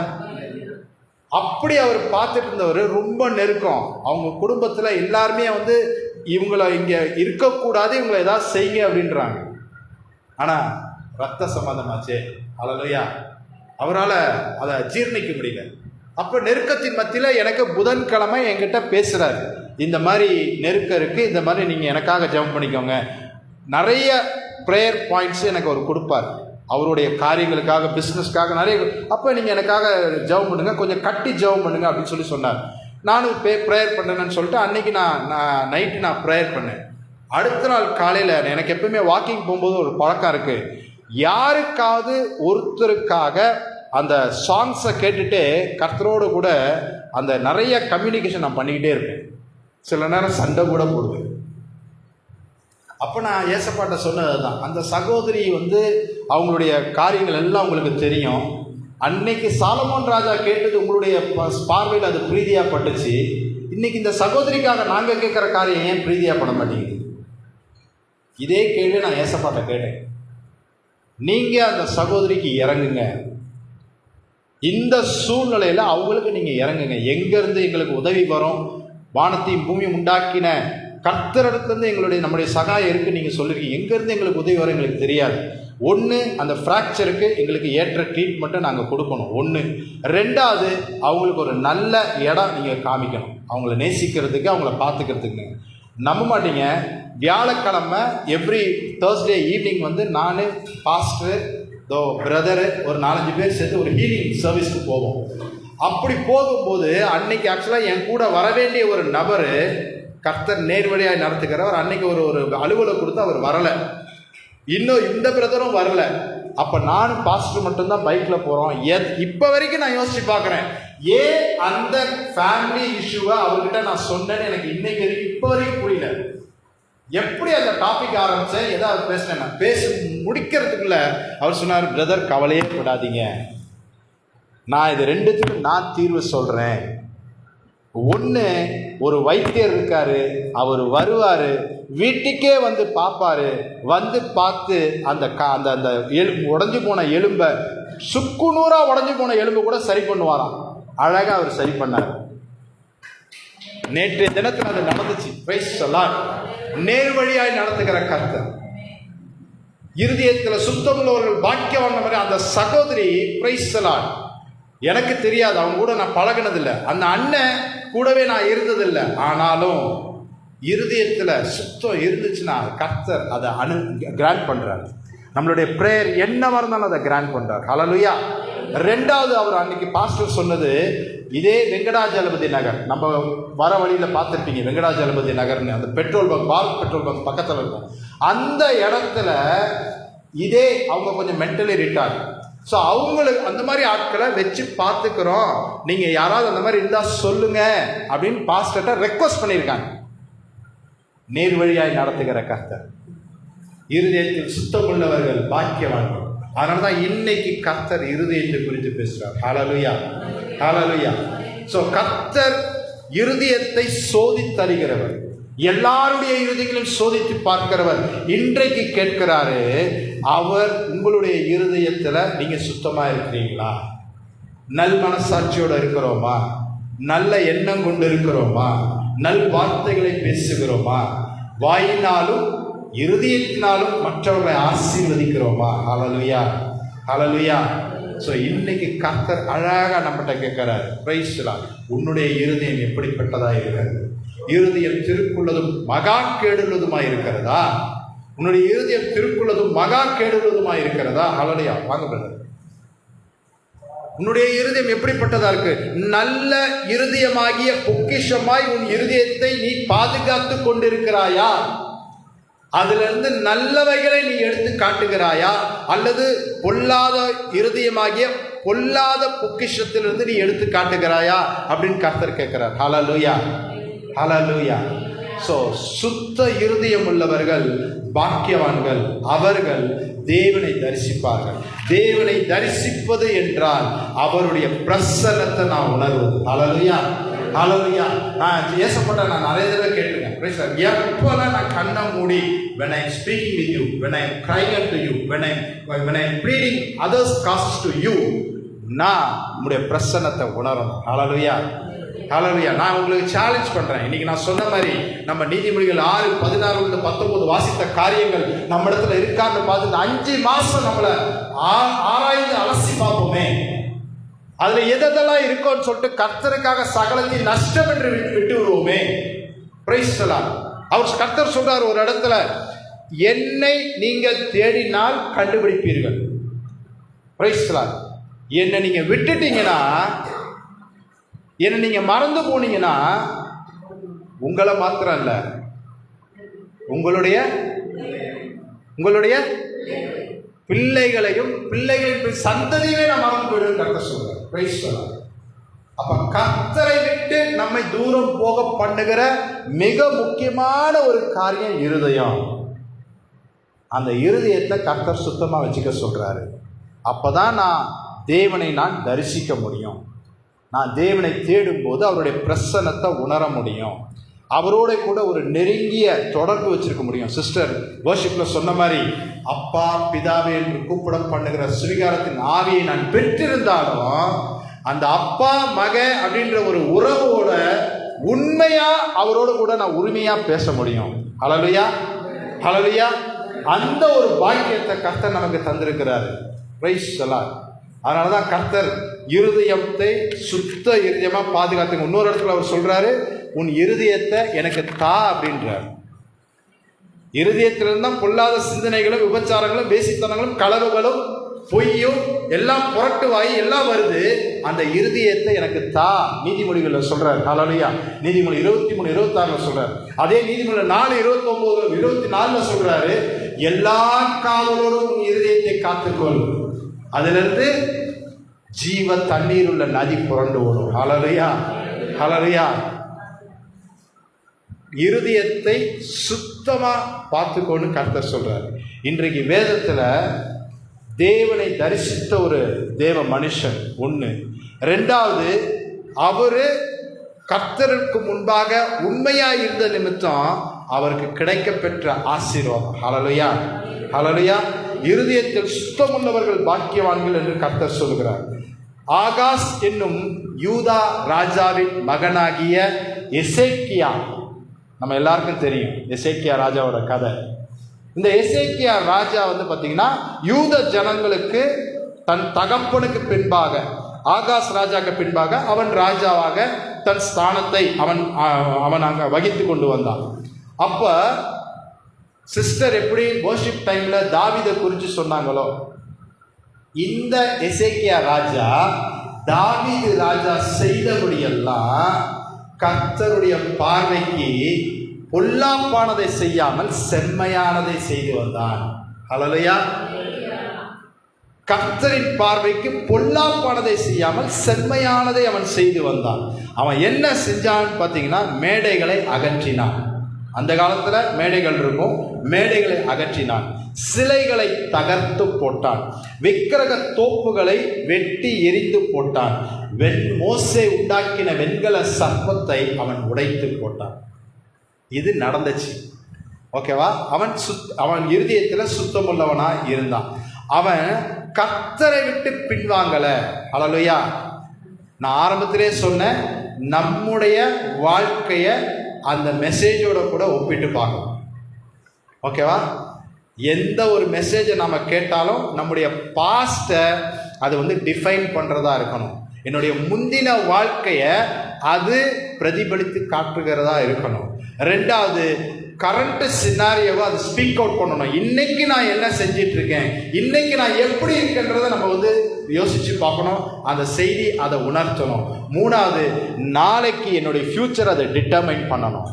அப்படி அவர் பார்த்துட்டு இருந்தவர் ரொம்ப நெருக்கம். அவங்க குடும்பத்தில் எல்லாருமே வந்து இவங்களை இங்கே இருக்கக்கூடாது, இவங்களை ஏதாவது செய்யுங்க அப்படின்றாங்க. ஆனால் ரத்த சம்பந்தமாச்சே, ஹல்லேலூயா, அவரால் அதை ஜீர்ணிக்க முடியல. அப்போ நெருக்கத்தின் மத்தியில் எனக்கு புதன்கிழமை என்கிட்ட பேசுகிறாரு, இந்த மாதிரி நெருக்கம் இருக்குது, இந்த மாதிரி நீங்கள் எனக்காக ஜெபம் பண்ணிக்கோங்க. நிறைய ப்ரேயர் பாயிண்ட்ஸு எனக்கு அவர் கொடுப்பார், அவருடைய காரியங்களுக்காக, பிஸ்னஸ்க்காக நிறைய. அப்போ நீங்கள் எனக்காக ஜெபம் பண்ணுங்கள், கொஞ்சம் கட்டி ஜெபம் பண்ணுங்கள் அப்படின்னு சொல்லி சொன்னார். நானும் ப்ரேயர் பண்ணேன்னு சொல்லிட்டு அன்றைக்கி நான் நைட்டு ப்ரேயர் பண்ணேன். அடுத்த நாள் காலையில் எனக்கு எப்பவுமே வாக்கிங் போகும்போது ஒரு பழக்கம் இருக்குது, யாருக்காவது ஒருத்தருக்காக அந்த சாங்ஸை கேட்டுட்டு கர்த்தரோடு கூட அந்த நிறைய கம்யூனிகேஷன் நான் பண்ணிக்கிட்டே இருப்பேன். சில நேரம் சண்டை கூட போடுவேன். அப்போ நான் ஏசப்பாட்ட சொன்னது தான், அந்த சகோதரி வந்து அவங்களுடைய காரியங்கள் எல்லாம் உங்களுக்கு தெரியும். அன்னைக்கு சாலமோன் ராஜா கேட்டது உங்களுடைய பார்வையில் அது பிரீதியாக பட்டுச்சு. இன்னைக்கு இந்த சகோதரிக்காக நாங்கள் கேட்குற காரியம் ஏன் பிரீதியாக பட மாட்டேங்குது? இதே கேள்வி நான் ஏசப்பாட்ட கேட்டேன். நீங்கள் அந்த சகோதரிக்கு இறங்குங்க, இந்த சூழ்நிலையில் அவங்களுக்கு நீங்கள் இறங்குங்க. எங்கேருந்து எங்களுக்கு உதவி வரும்? வானத்தையும் பூமியும் உண்டாக்கின கர்த்தரிடத்துலேருந்து நம்முடைய சகாயம் இருக்குது நீங்கள் சொல்லியிருக்கீங்க. எங்கேருந்து எங்களுக்கு உதவி வரும் எங்களுக்கு தெரியாது. ஒன்று, அந்த ஃப்ராக்சருக்கு எங்களுக்கு ஏற்ற ட்ரீட்மெண்ட்டை நாங்கள் கொடுக்கணும். ஒன்று. ரெண்டாவது, அவங்களுக்கு ஒரு நல்ல இடம் நீங்கள் காமிக்கணும், அவங்கள நேசிக்கிறதுக்கு, அவங்கள பார்த்துக்கிறதுக்கு. நம்ப மாட்டீங்க, வியாழக்கிழமை எவ்ரி தேர்ஸ்டே ஈவினிங் வந்து நான், பாஸ்டர், பிரதரு, ஒரு 4-5 பேர் சேர்த்து ஒரு ஹீலிங் சர்வீஸ்க்கு போவோம். அப்படி போகும்போது அன்னைக்கு ஆக்சுவலாக என் கூட வர வேண்டிய ஒரு நபர் கர்த்தர் நேர்வழியாக நடத்துக்கிறவர். அன்னைக்கு ஒரு அலுவலை கொடுத்து அவர் வரலை, இன்னும் இந்த பிரதரும் வரலை. அப்போ நான் பாஸ்டர் மட்டும்தான் பைக்கில் போகிறோம். இப்போ வரைக்கும் நான் யோசிச்சு பார்க்குறேன், ஏன் அந்த ஃபேமிலி இஷ்யூவை அவர்கிட்ட நான் சொன்னேன்னு எனக்கு இன்னைக்கு வரைக்கும் இப்போ வரைக்கும் புரியல. எப்படி அந்த டாபிக் ஆரம்பித்தேன், ஏதாவது பேசினேன், நான் பேசி முடிக்கிறதுக்குள்ள அவர் சொன்னார், பிரதர் கவலையே படாதீங்க, நான் இது ரெண்டுத்துக்கும் நான் தீர்வு சொல்கிறேன். ஒன்று, ஒரு வைத்தியர் இருக்காரு, அவர் வருவார், வீட்டுக்கே வந்து பார்ப்பாரு, வந்து பார்த்து அந்த அந்த எலும்பு உடஞ்சி போன எலும்பை, சுக்குநூறாக உடஞ்சி போன எலும்பு கூட சரி பண்ணுவாராம். அழகாக அவர் சரி பண்ணார். நேற்றைய தினத்தில் அது நடந்துச்சு. Price the Lord. நேர்வழியாய் நடத்துகிற கர்த்தர், இருதயத்தில் சுத்தமுள்ளவர்கள் பாக்கியவான். மாதிரி அந்த சகோதரி, பிரைஸ் தி லார்ட், எனக்கு தெரியாது, அவங்க கூட நான் பழகினதில்லை, அந்த அண்ணன் கூடவே நான் இருந்ததில்லை. ஆனாலும் இருதயத்தில் சுத்தம் இருந்துச்சுன்னா கர்த்தர் அதை கிராண்ட் பண்றாரு. நம்மளுடைய பிரேயர் என்னவா இருந்தாலும் அதை கிராண்ட் பண்றார். ஹல்லேலூயா. ரெண்டாவது, அவர் அன்னைக்கு பாஸ்டர் சொன்னது, இதே வெங்கடாஜலபதி நகர், நம்ம வர வழியில் பார்த்துருப்பீங்க, வெங்கடாஜலபதி நகர்னு அந்த petrol bunk, Bharat petrol bunk பக்கத்தில் இருக்கும். அந்த இடத்துல இதே அவங்க கொஞ்சம் மென்டலி ரிட்டார்ட். ஸோ அவங்களுக்கு அந்த மாதிரி ஆட்களை வச்சு பார்த்துக்கிறோம், நீங்கள் யாராவது அந்த மாதிரி இருந்தால் சொல்லுங்க அப்படின்னு பாஸ்டர்கிட்ட ரெக்வஸ்ட் பண்ணியிருக்காங்க. நேர்வழியாய் நடத்துகிற கர்த்தர், இருதயத்தில் சுத்தமுள்ளவர்கள் பாக்கியவான்கள். அதனால தான் இன்னைக்கு கர்த்தர் இருதயத்தை குறித்து பேசுறார். ஹல்லேலூயா, ஹல்லேலூயா. ஸோ கர்த்தர் இருதயத்தை சோதித்தறிகிறவர், எல்லாருடைய இருதயங்களையும் சோதித்து பார்க்கிறவர். இன்றைக்கு கேட்கிறாரு, அவர் உங்களுடைய இருதயத்தில் நீங்க சுத்தமா இருக்கிறீங்களா? நல் மனசாட்சியோட இருக்கிறோமா? நல்ல எண்ணம் கொண்டு இருக்கிறோமா? நல் வார்த்தைகளை பேசுகிறோமா? வாயினாலும் இருதயத்தினாலும் மற்றவர்களை ஆசீர்வதிக்கிறோமா? ஹல்லேலூயா, ஹல்லேலூயா. ஸோ இன்னைக்கு கர்த்தர் அழகாக நம்மகிட்ட கேட்கிறாரு, பிரைஸ் தி லார்ட், உன்னுடைய இருதயம் எப்படிப்பட்டதாக இருக்கிறது? இருதயம் திருக்குள்ளதும் மகா கேடுள்ளதுமாய் இருக்கிறதா? உன்னுடைய இருதயம் திருக்குள்ளதும் மகா கேடுள்ளதுமாய் இருக்கிறதா? ஹல்லேலூயா. வாங்க பிரதர், உன்னுடைய இருதயம் எப்படிப்பட்டதா இருக்கு? நல்ல இருதயமாகிய பொக்கிஷமாய் உன் இருதயத்தை நீ பாதுகாத்து கொண்டிருக்கிறாயா? அதிலிருந்து நல்லவைகளை நீ எடுத்து காட்டுகிறாயா? அல்லது பொல்லாத இருதயமாகிய பொல்லாத பொக்கிஷத்திலிருந்து நீ எடுத்து காட்டுகிறாயா அப்படின்னு கர்த்தர் கேட்கிறார். ஹல்லேலூயா, ஹல்லேலூயா. ஸோ சுத்த இருதயம் உள்ளவர்கள் பாக்கியவான்கள், அவர்கள் தேவனை தரிசிப்பார்கள். தேவனை தரிசிப்பது என்றால் அவருடைய பிரசன்னத்தை நான் உணர்வது. ஹல்லேலூயா, ஹல்லேலூயா. நான் ஏசப்பட்ட நான் நிறைய தடவை கேட்டிருக்கேன், எப்பெல்லாம் நான் கண்ணை மூடி, when I am speaking with you, when I am crying unto you, when I am pleading others causes to you, நான் உங்களுடைய பிரசன்னத்தை உணரணும். ஹல்லேலூயா, ஹல்லேலூயா. நான் உங்களுக்கு சேலஞ்ச் பண்றேன். இன்னைக்கு நான் சொன்ன மாதிரி நம்ம நீதிமொழிகள் 6:16-19 வாசித்த காரியங்கள் நம்ம இடத்துல இருக்கான்னு பார்த்து 5 மாசம் நம்மளை ஆராய்ந்து அலசி பார்ப்போமே. அதுல எதெல்லாம் இருக்கோன்னு சொல்லிட்டு கர்த்தருக்காக சகலத்தின் நஷ்டம் என்று விட்டு விடுவோமே. Price the Lord. அவர் கர்த்தர் சொல்றார் ஒரு இடத்துல, என்னை நீங்கள் தேடினால் கண்டுபிடிப்பீர்கள். Price the Lord. என்னை நீங்க விட்டுட்டீங்கன்னா, என்னை நீங்க மறந்து போனீங்கன்னா, உங்களை மாத்திரம் இல்ல, உங்களுடைய பிள்ளைகளையும் பிள்ளைகளின் சந்ததியுமே நான் மறந்து போயிடுவேன் கர்த்தர் சொல்றார். Price the Lord. அப்ப கர்த்தரை விட்டு நம்மை தூரம் போக பண்ணுகிற மிக முக்கியமான ஒரு காரியம் இருதயம். அந்த இருதயத்தை கர்த்தர் சுத்தமா வச்சுக்க சொல்றாரு. அப்பதான் நான் தேவனை தரிசிக்க முடியும். நான் தேவனை தேடும் போது அவருடைய பிரசன்னத்தை உணர முடியும். அவரோட கூட ஒரு நெருங்கிய தொடர்பு வச்சிருக்க முடியும். சிஸ்டர் வர்ஷிப்ல சொன்ன மாதிரி, அப்பா பிதாவே என்று கூப்பிட பண்ணுகிற சுவிகாரத்தின் ஆவியை நான் பெற்றிருந்தாலும் அந்த அப்பா மக அப்படின்ற ஒரு உறவோட உண்மையா அவரோட கூட நான் உரிமையா பேச முடியும். ஹல்லேலூயா, ஹல்லேலூயா. அந்த ஒரு பாக்கியத்தை கர்த்தர் நமக்கு தந்திருக்கிறாரு. Price the Lord. அதனாலதான் கர்த்தர் இருதயத்தை சுத்த இருதயமா பாதுகாத்துங்க. இன்னொரு இடத்துல அவர் சொல்றாரு, உன் இருதயத்தை எனக்கு தா அப்படின்றார். இருதயத்திலிருந்து தான் பொல்லாத சிந்தனைகளும் விபச்சாரங்களும் வேசித்தனங்களும் களவுகளும் பொய்யும் எல்லாம் புரட்டு வாய் எல்லாம் வருது. அந்த இருதயத்தை எனக்கு தா நீதிமொழிகளில் சொல்றாரு. ஹல்லேலூயா. நீதிமொழி 23:26 சொல்றாரு. அதே நீதிமொழி 4:29-24 சொல்றாரு, எல்லா காவலோடும் இருதயத்தை காத்துக்கொள், அதிலிருந்து ஜீவ தண்ணீர் உள்ள நதி புரண்டு ஓடும். ஹல்லேலூயா, ஹல்லேலூயா. இருதயத்தை சுத்தமா பார்த்துக்கொண்டு கர்த்தர் சொல்றாரு. இன்றைக்கு வேதத்துல தேவனை தரிசித்த ஒரு தேவ மனுஷன் ஒன்று. ரெண்டாவது, அவரு கர்த்தருக்கு முன்பாக உண்மையா இருந்த நிமித்தம் அவருக்கு கிடைக்க பெற்ற ஆசீர்வாதம். ஹல்லேலூயா, ஹல்லேலூயா. இருதயத்தில் சுத்தமுள்ளவர்கள் பாக்கியவான்கள் என்று கர்த்தர் சொல்கிறார். ஆகாஸ் என்னும் யூதா ராஜாவின் மகனாகிய எசேக்கியா. நம்ம எல்லாருக்கும் தெரியும் எசேக்கியா ராஜாவோட கதை. இந்த எசேக்கியா ராஜா வந்து பார்த்தீங்கன்னா யூத ஜனங்களுக்கு தன் தகப்பனுக்கு பின்பாக, ஆகாஸ் ராஜாக்கு பின்பாக அவன் ராஜாவாக தன் ஸ்தானத்தை அவன் அங்கே வகித்து கொண்டு வந்தான். அப்போ சிஸ்டர் எப்படி வர்ஷிப் டைம்ல தாவீதை குறித்து சொன்னாங்களோ, இந்த எசேக்கியா ராஜா தாவீது ராஜா செய்தபடியெல்லாம் கர்த்தருடைய பார்வைக்கு பொல்லாப்பானதை செய்யாமல் செம்மையானதை செய்து வந்தான். ஹல்லேலூயா. கர்த்தரின் பார்வைக்கு பொல்லாப்பானதை செய்யாமல் செம்மையானதை அவன் செய்து வந்தான். அவன் என்ன செஞ்சான்னு பார்த்தீங்கன்னா, மேடைகளை அகற்றினான். அந்த காலத்தில் மேடைகள் இருக்கும், மேடைகளை அகற்றினான். சிலைகளை தகர்த்து போட்டான். விக்கிரக தோப்புகளை வெட்டி எரிந்து போட்டான். மோசே உண்டாக்கின வெண்கல சர்ப்பத்தை அவன் உடைத்து போட்டான். இது நடந்துச்சு. ஓகேவா? அவன் இருதயத்தில் சுத்தமுள்ளவனா இருந்தான். அவன் கர்த்தரை விட்டு பின்வாங்கல. ஹல்லேலூயா. நான் ஆரம்பத்திலே சொன்னேன், நம்முடைய வாழ்க்கைய அந்த மெசேஜோட கூட ஒப்பிட்டு பார்க்கணும். ஓகேவா? எந்த ஒரு மெசேஜை நம்ம கேட்டாலும் நம்முடைய பாஸ்ட்டை அது வந்து டிஃபைன் பண்ணுறதா இருக்கணும். என்னுடைய முந்தின வாழ்க்கையை அது பிரதிபலித்து காட்டுகிறதா இருக்கணும். ரெண்டாவது, கரண்ட் சினாரியோவை அது ஸ்பீக் அவுட் பண்ணணும். இன்னைக்கு நான் என்ன செஞ்சிட்டு இருக்கேன், இன்னைக்கு நான் எப்படி இருக்கேன்றதை நம்ம வந்து யோசிச்சு பார்க்கணும். அந்த செய்தி அதை உணர்த்தணும். மூணாவது, நாளைக்கு என்னுடைய ஃபியூச்சர் அதை டிட்டர்மைன் பண்ணணும்.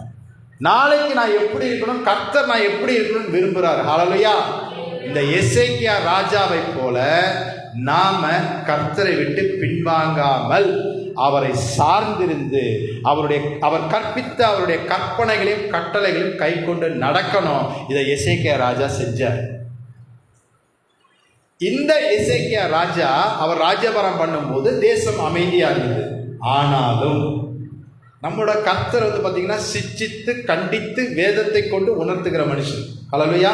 நாளைக்கு நான் எப்படி இருக்கணும், கர்த்தர் நான் எப்படி இருக்கணும்னு விரும்புகிறார். ஹல்லேலூயா. இந்த எசேக்கியா ராஜாவை போல நாம கர்த்தரை விட்டு பின்வாங்காமல் அவரை சார்ந்திருந்து அவர் கற்பித்த அவருடைய கற்பனைகளையும் கட்டளைகளையும் கை கொண்டு நடக்கணும். இதை எசேக்கியா ராஜா செஞ்சார். இந்த எசேக்கியா ராஜா அவர் ராஜ்யபாரம் பண்ணும்போது தேசம் அமைதியா இருந்தது. ஆனாலும் நம்மளோட கர்த்தர் வந்து பார்த்தீங்கன்னா சிச்சித்து கண்டித்து வேதத்தை கொண்டு உணர்த்துகிற மனுஷன். ஹல்லேலூயா.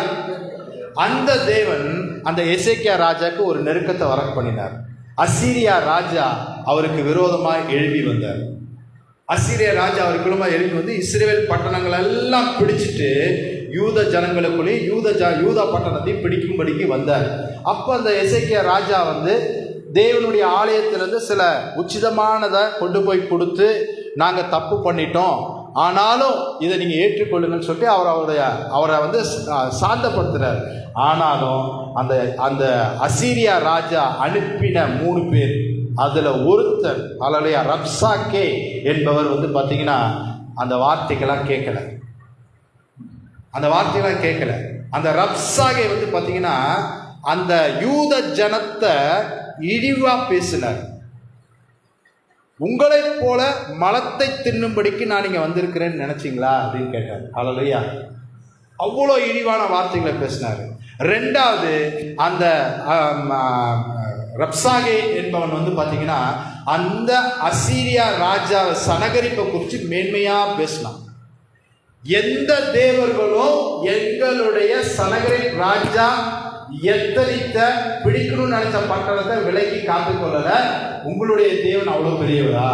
அந்த தேவன் அந்த எசேக்கியா ராஜாக்கு ஒரு நெருக்கத்தை வர பண்ணினார். அசீரியா ராஜா அவருக்கு விரோதமாக எழுப்பி வந்தார். அசீரியா ராஜா அவருக்கு விரோதமாக எழுப்பி வந்து இஸ்ரவேல் பட்டணங்கள் எல்லாம் பிடிச்சிட்டு யூத ஜனங்களுக்குள்ளே யூதா பட்டணத்தை பிடிக்கும்படிக்கு வந்தார். அப்போ அந்த எசேக்கியா ராஜா வந்து தேவனுடைய ஆலயத்திலிருந்து சில உச்சிதமானதை கொண்டு போய் கொடுத்து, நாங்கள் தப்பு பண்ணிட்டோம், ஆனாலும் இதை நீங்கள் ஏற்றுக்கொள்ளுங்கன்னு சொல்லிட்டு அவரை வந்து சாந்தப்படுத்துகிறார். ஆனாலும் அந்த அசீரியா ராஜா அனுப்பின 3 பேர், அதில் ஒருத்தர் ஹல்லேலூயா ரப்சாக்கே என்பவர் வந்து பார்த்தீங்கன்னா அந்த வார்த்தைகள்லாம் கேட்கல. அந்த ரப்சாகே வந்து பார்த்தீங்கன்னா அந்த யூத ஜனத்தை இழிவா பேசினார். உங்களை போல மலத்தை தின்னும்படிக்கு நான் இங்கே வந்திருக்கிறேன்னு நினைச்சிங்களா அப்படின்னு கேட்டார். ஹல்லேலூயா. அவ்வளோ இழிவான வார்த்தைகளை பேசினார். ரெண்டாவது, அந்த ரப்சாகே என்பவன் வந்து பார்த்தீங்கன்னா அந்த அசீரியா ராஜா சனகரிப்பை குறித்து மேன்மையாக பேசினான். எந்த தேவர்களோ எங்களுடைய சனகரிப் ராஜா எத்தனித்த பிடிக்கணும்னு நினைச்ச பட்டணத்தை விலைக்கு காத்துக்கொள்ளல. உங்களுடைய தேவன் அவ்வளோ பெரியவரா,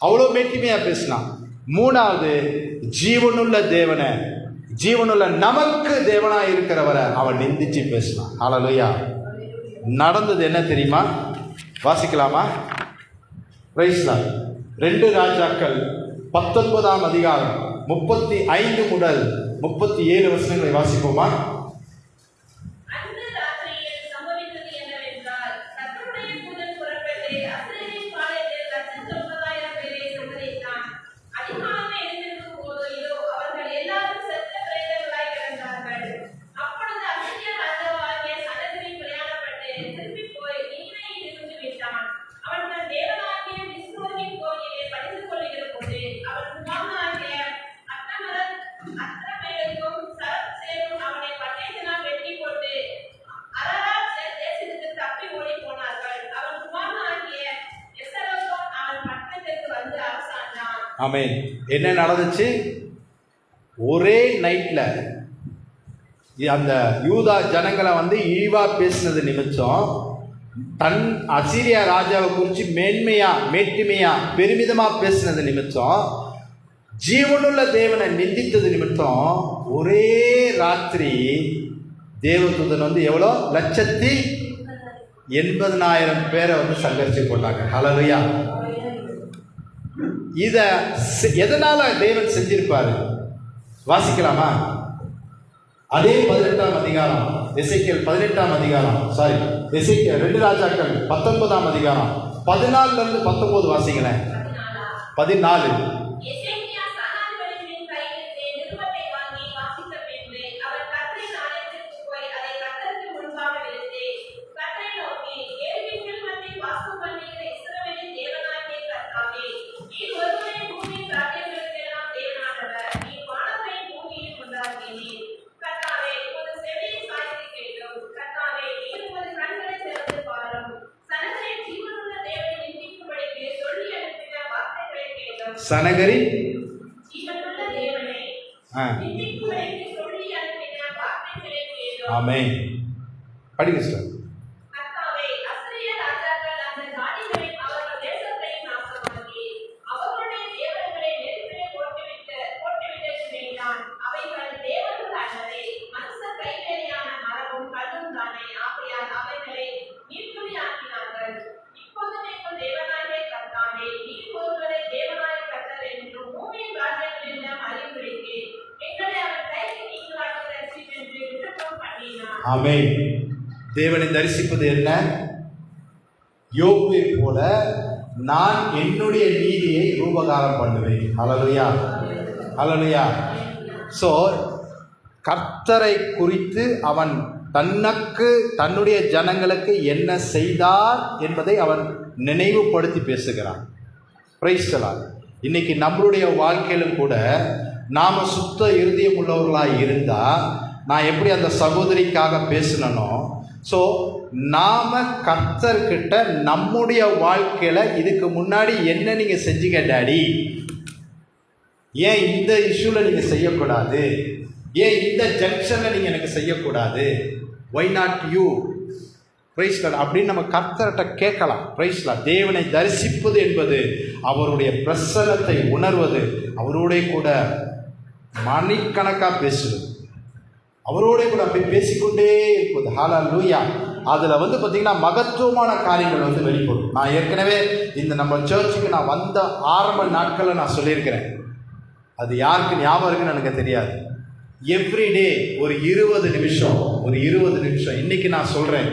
அவ்வளோ மேட்டிமையா பேசினான். மூணாவது, ஜீவனுள்ள தேவனை, ஜீவனுள்ள நமக்கு தேவனா இருக்கிறவரை அவன் நிந்திச்சு பேசினான். ஹல்லேலூயா. நடந்தது என்ன தெரியுமா? வாசிக்கலாமா? Price Lord. 2 ராஜாக்கள் 19ஆம் அதிகாரம் 35 முதல் 37 வசனங்களை வாசிப்போமா? ஆமென். என்ன நடந்துச்சு? ஒரே நைட்ல அந்த யூதா ஜனங்களை வந்து இழிவா பேசினது நிமித்தம் தன் அசீரியா ராஜாவை குறித்து மேட்டிமையா பெருமிதமாக பேசினது நிமித்தம், ஜீவனுள்ள தேவனை நிந்தித்தது நிமித்தம் ஒரே ராத்திரி தேவதூதன் வந்து எவ்வளோ 180,000 பேரை வந்து சங்கரிச்சு போட்டாங்க. ஹல்லேலூயா. இதை எதனால தேவன் செஞ்சிருப்பாரு வாசிக்கலாமா? அதே 18ஆம் அதிகாரம், எசேக்கியேல் 18ஆம் அதிகாரம், எசேக்கியேல் 2 ராஜாக்கள் 19ஆம் அதிகாரம் 14 19 வாசிங்களேன். 14. சனகரி ஆமென். படிங்க சார். ஆமென். தேவனை தரிசிப்பது என்ன? யோபுவை போல நான் என்னுடைய நீதியை ரூபகாரம் பண்ணுவேன். ஹல்லேலூயா, ஹல்லேலூயா. ஸோ கர்த்தரை குறித்து அவன் தன்னுடைய ஜனங்களுக்கு என்ன செய்தார் என்பதை அவன் நினைவுபடுத்தி பேசுகிறான். Price the Lord. இன்னைக்கு நம்மளுடைய வாழ்க்கையிலும் கூட நாம் சுத்த இருதயம் உள்ளவர்களாக இருந்தால், நான் எப்படி அந்த சகோதரிக்காக பேசணும், ஸோ நாம் கர்த்தர்கிட்ட நம்முடைய வாழ்க்கையில் இதுக்கு முன்னாடி என்ன நீங்கள் செஞ்சீங்க டாடி, ஏன் இந்த இஷ்யூவில் நீங்கள் செய்யக்கூடாது, ஏன் இந்த ஜங்ஷனில் நீங்கள் எனக்கு செய்யக்கூடாது, why not you, praise Lord அப்படின்னு நம்ம கர்த்தர்கிட்ட கேட்கலாம். Praise Lord. தேவனை தரிசிப்பது என்பது அவருடைய பிரசன்னத்தை உணர்வது, அவரோடைய கூட மணிக்கணக்காக பேசுவது, அவரோட கூட அப்படி பேசிக்கொண்டே இருப்பது. ஹல்லேலூயா. அதில் வந்து பார்த்திங்கன்னா மகத்துவமான காரியங்கள் வந்து வெளிப்படும். நான் ஏற்கனவே இந்த நம்ம சர்ச்சுக்கு நான் வந்த ஆரம்ப நாட்களில் நான் சொல்லியிருக்கிறேன். அது யாருக்கு ஞாபகம் இருக்குன்னு எனக்கு தெரியாது. எவ்ரிடே ஒரு 20 நிமிஷம் இன்றைக்கி நான் சொல்கிறேன்.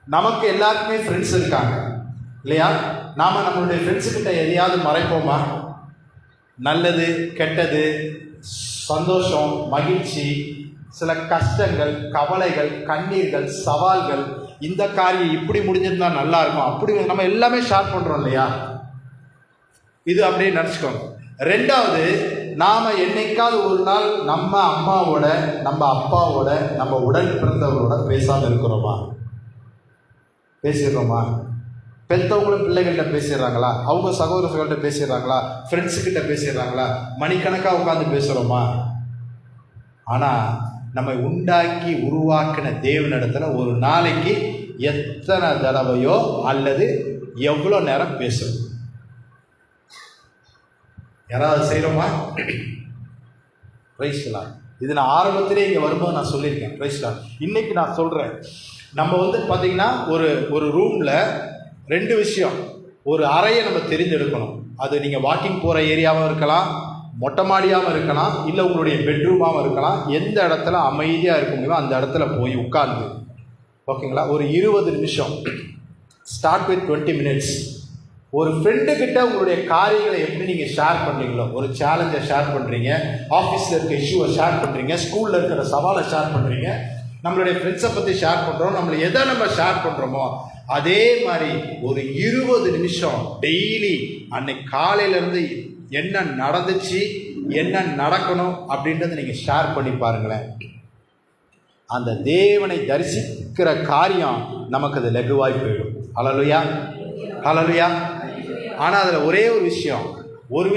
நமக்கு எல்லாருக்குமே ஃப்ரெண்ட்ஸ் இருக்காங்க இல்லையா? நாம் நம்மளுடைய ஃப்ரெண்ட்ஸுக்கிட்ட எதையாவது மறைப்போமா? நல்லது, கெட்டது, சந்தோஷம், மகிழ்ச்சி, சில கஷ்டங்கள், கவலைகள், கண்ணீர்கள், சவால்கள், இந்த காரியம் இப்படி முடிஞ்சிருந்தா நல்லா இருக்கும், அப்படி நம்ம எல்லாமே ஷேர் பண்ணுறோம் இல்லையா? இது அப்படியே நினச்சிக்கோங்க. ரெண்டாவது, நாம் என்னைக்காவது ஒரு நாள் நம்ம அம்மாவோட, நம்ம அப்பாவோட, நம்ம உடன் பிறந்தவங்களோட பேசாமல் இருக்கிறோமா? பேசிடுறோமா? பெற்றவங்களும் பிள்ளைகள்கிட்ட பேசிடுறாங்களா? அவங்க சகோதரர்கள்ட்ட பேசிடுறாங்களா? ஃப்ரெண்ட்ஸுக்கிட்ட பேசிடுறாங்களா? மணிக்கணக்காக உட்காந்து பேசுகிறோமா? ஆனால் நம்மை உண்டாக்கி உருவாக்கின தேவனிடத்துல ஒரு நாளைக்கு எத்தனை தடவையோ அல்லது எவ்வளோ நேரம் பேசுகிறோம்? யாராவது செய்கிறோமா? Price the Lord. இது நான் ஆரம்பத்திலே இங்கே வரும்போது நான் சொல்லியிருக்கேன். Price the Lord. இன்றைக்கி நான் சொல்கிறேன். நம்ம வந்து பார்த்திங்கன்னா ஒரு ரூமில் 2 விஷயம், ஒரு அறையை நம்ம தெரிஞ்செடுக்கணும். அது நீங்கள் வாக்கிங் போகிற ஏரியாவும் இருக்கலாம், மொட்டை மாடியாகவும் இருக்கலாம், இல்லை உங்களுடைய பெட்ரூமாகவும் இருக்கலாம். எந்த இடத்துல அமைதியாக இருக்க முடியுமோ அந்த இடத்துல போய் உட்கார்ந்து, ஓகேங்களா, ஒரு 20 நிமிஷம், ஸ்டார்ட் வித் 20 மினிட்ஸ். ஒரு ஃப்ரெண்டுக்கிட்ட உங்களுடைய காரியங்களை எப்படி நீங்கள் ஷேர் பண்ணுறீங்களோ, ஒரு சேலஞ்சை ஷேர் பண்ணுறீங்க, ஆஃபீஸில் இருக்க இஷ்யூவை ஷேர் பண்ணுறீங்க, ஸ்கூலில் இருக்கிற சவாலை ஷேர் பண்ணுறீங்க, நம்மளுடைய ஃப்ரெண்ட்ஸை பற்றி ஷேர் பண்ணுறோம், நம்மளை எதை நம்ம ஷேர் பண்ணுறோமோ அதே மாதிரி ஒரு 20 நிமிஷம் டெய்லி அன்னைக்கு காலையிலேருந்து என்ன நடந்துச்சு, என்ன நடக்கணும் அப்படின்றத நீங்கள் ஷேர் பண்ணி பாருங்களேன். அந்த தேவனை தரிசிக்கிற காரியம் நமக்கு அது லகுவாய் போயிடும். ஹல்லேலூயா, ஹல்லேலூயா. ஆனால் அதில் ஒரே ஒரு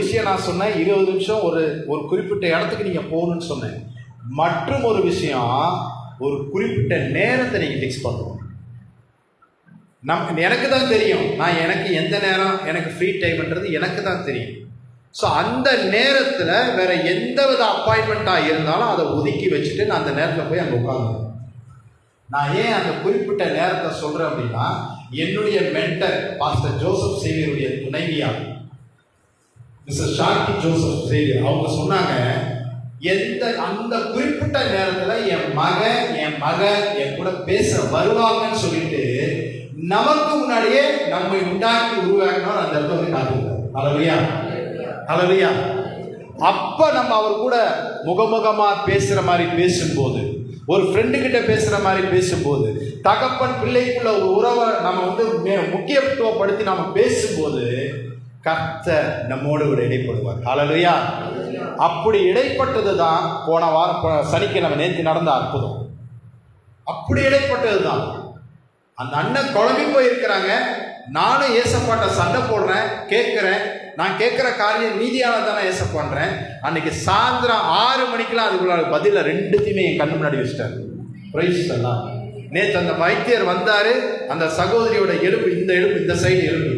விஷயம் நான் சொன்னேன், 20 நிமிஷம் ஒரு குறிப்பிட்ட இடத்துக்கு நீங்கள் போகணுன்னு சொன்னேன். மற்றும் ஒரு விஷயம், ஒரு குறிப்பிட்ட நேரத்தை நீங்கள் ஃபிக்ஸ் பண்ணணும். எனக்கு தான் தெரியும், நான் எனக்கு எந்த நேரம் எனக்கு ஃப்ரீ டைம்ன்றது எனக்கு தான் தெரியும். ஸோ அந்த நேரத்தில் வேற எந்த வித அப்பாயின்மெண்ட்டாக இருந்தாலும் அதை ஒதுக்கி வச்சுட்டு நான் அந்த நேரத்தில் போய் அங்கே உட்காந்துருவேன். நான் ஏன் அந்த குறிப்பிட்ட நேரத்தை சொல்கிறேன் அப்படின்னா, என்னுடைய மென்டர் பாஸ்டர் ஜோசப் சேவியருடைய துணைவியார் மிஸ்டர் ஷார்கி ஜோசப் சேவியர் அவங்க சொன்னாங்க, அந்த குறிப்பிட்ட நேரத்தில் என் மக என் கூட பேச வருவாங்கன்னு சொல்லிட்டு நமக்கு முன்னாடியே நம்மை உண்டாக்கி உருவாக்கினோம் அந்த இடத்துல வந்து காட்டுவார். ஹல்லேலூயா, ஹல்லேலூயா. அப்ப நம்ம அவர் கூட முகமுகமா பேசுற மாதிரி பேசும்போது, ஒரு ஃப்ரெண்டு கிட்ட பேசுற மாதிரி பேசும்போது, தகப்பன் பிள்ளைக்குள்ள ஒரு உறவை நம்ம வந்து முக்கியத்துவப்படுத்தி நம்ம பேசும்போது கர்த்தர் நம்மோடு கூட இடைப்படுவார். ஹல்லேலூயா. அப்படி இடைப்பட்டது தான் போன வாரம் சனிக்கிழமை நேற்று நடந்த அற்புதம். அப்படி இடைப்பட்டது தான். அந்த அண்ணன் குழம்பி போயிருக்கிறாங்க. நானும் ஏசப்பாட்ட சண்டை போடுறேன், கேட்குறேன். நான் கேட்குற காரியம் நீதியானதான ஏசப் பண்ணுறேன். அன்னைக்கு சாயந்தரம் 6 மணிக்கெலாம் அதுக்குள்ள பதில ரெண்டுத்தையுமே என் கண்ணு முன்னாடி வச்சுட்டாரு. பிரைஸ் எல்லாம். நேற்று அந்த வைத்தியர் வந்தார். அந்த சகோதரியோட எலும்பு இந்த சைடு எலும்பு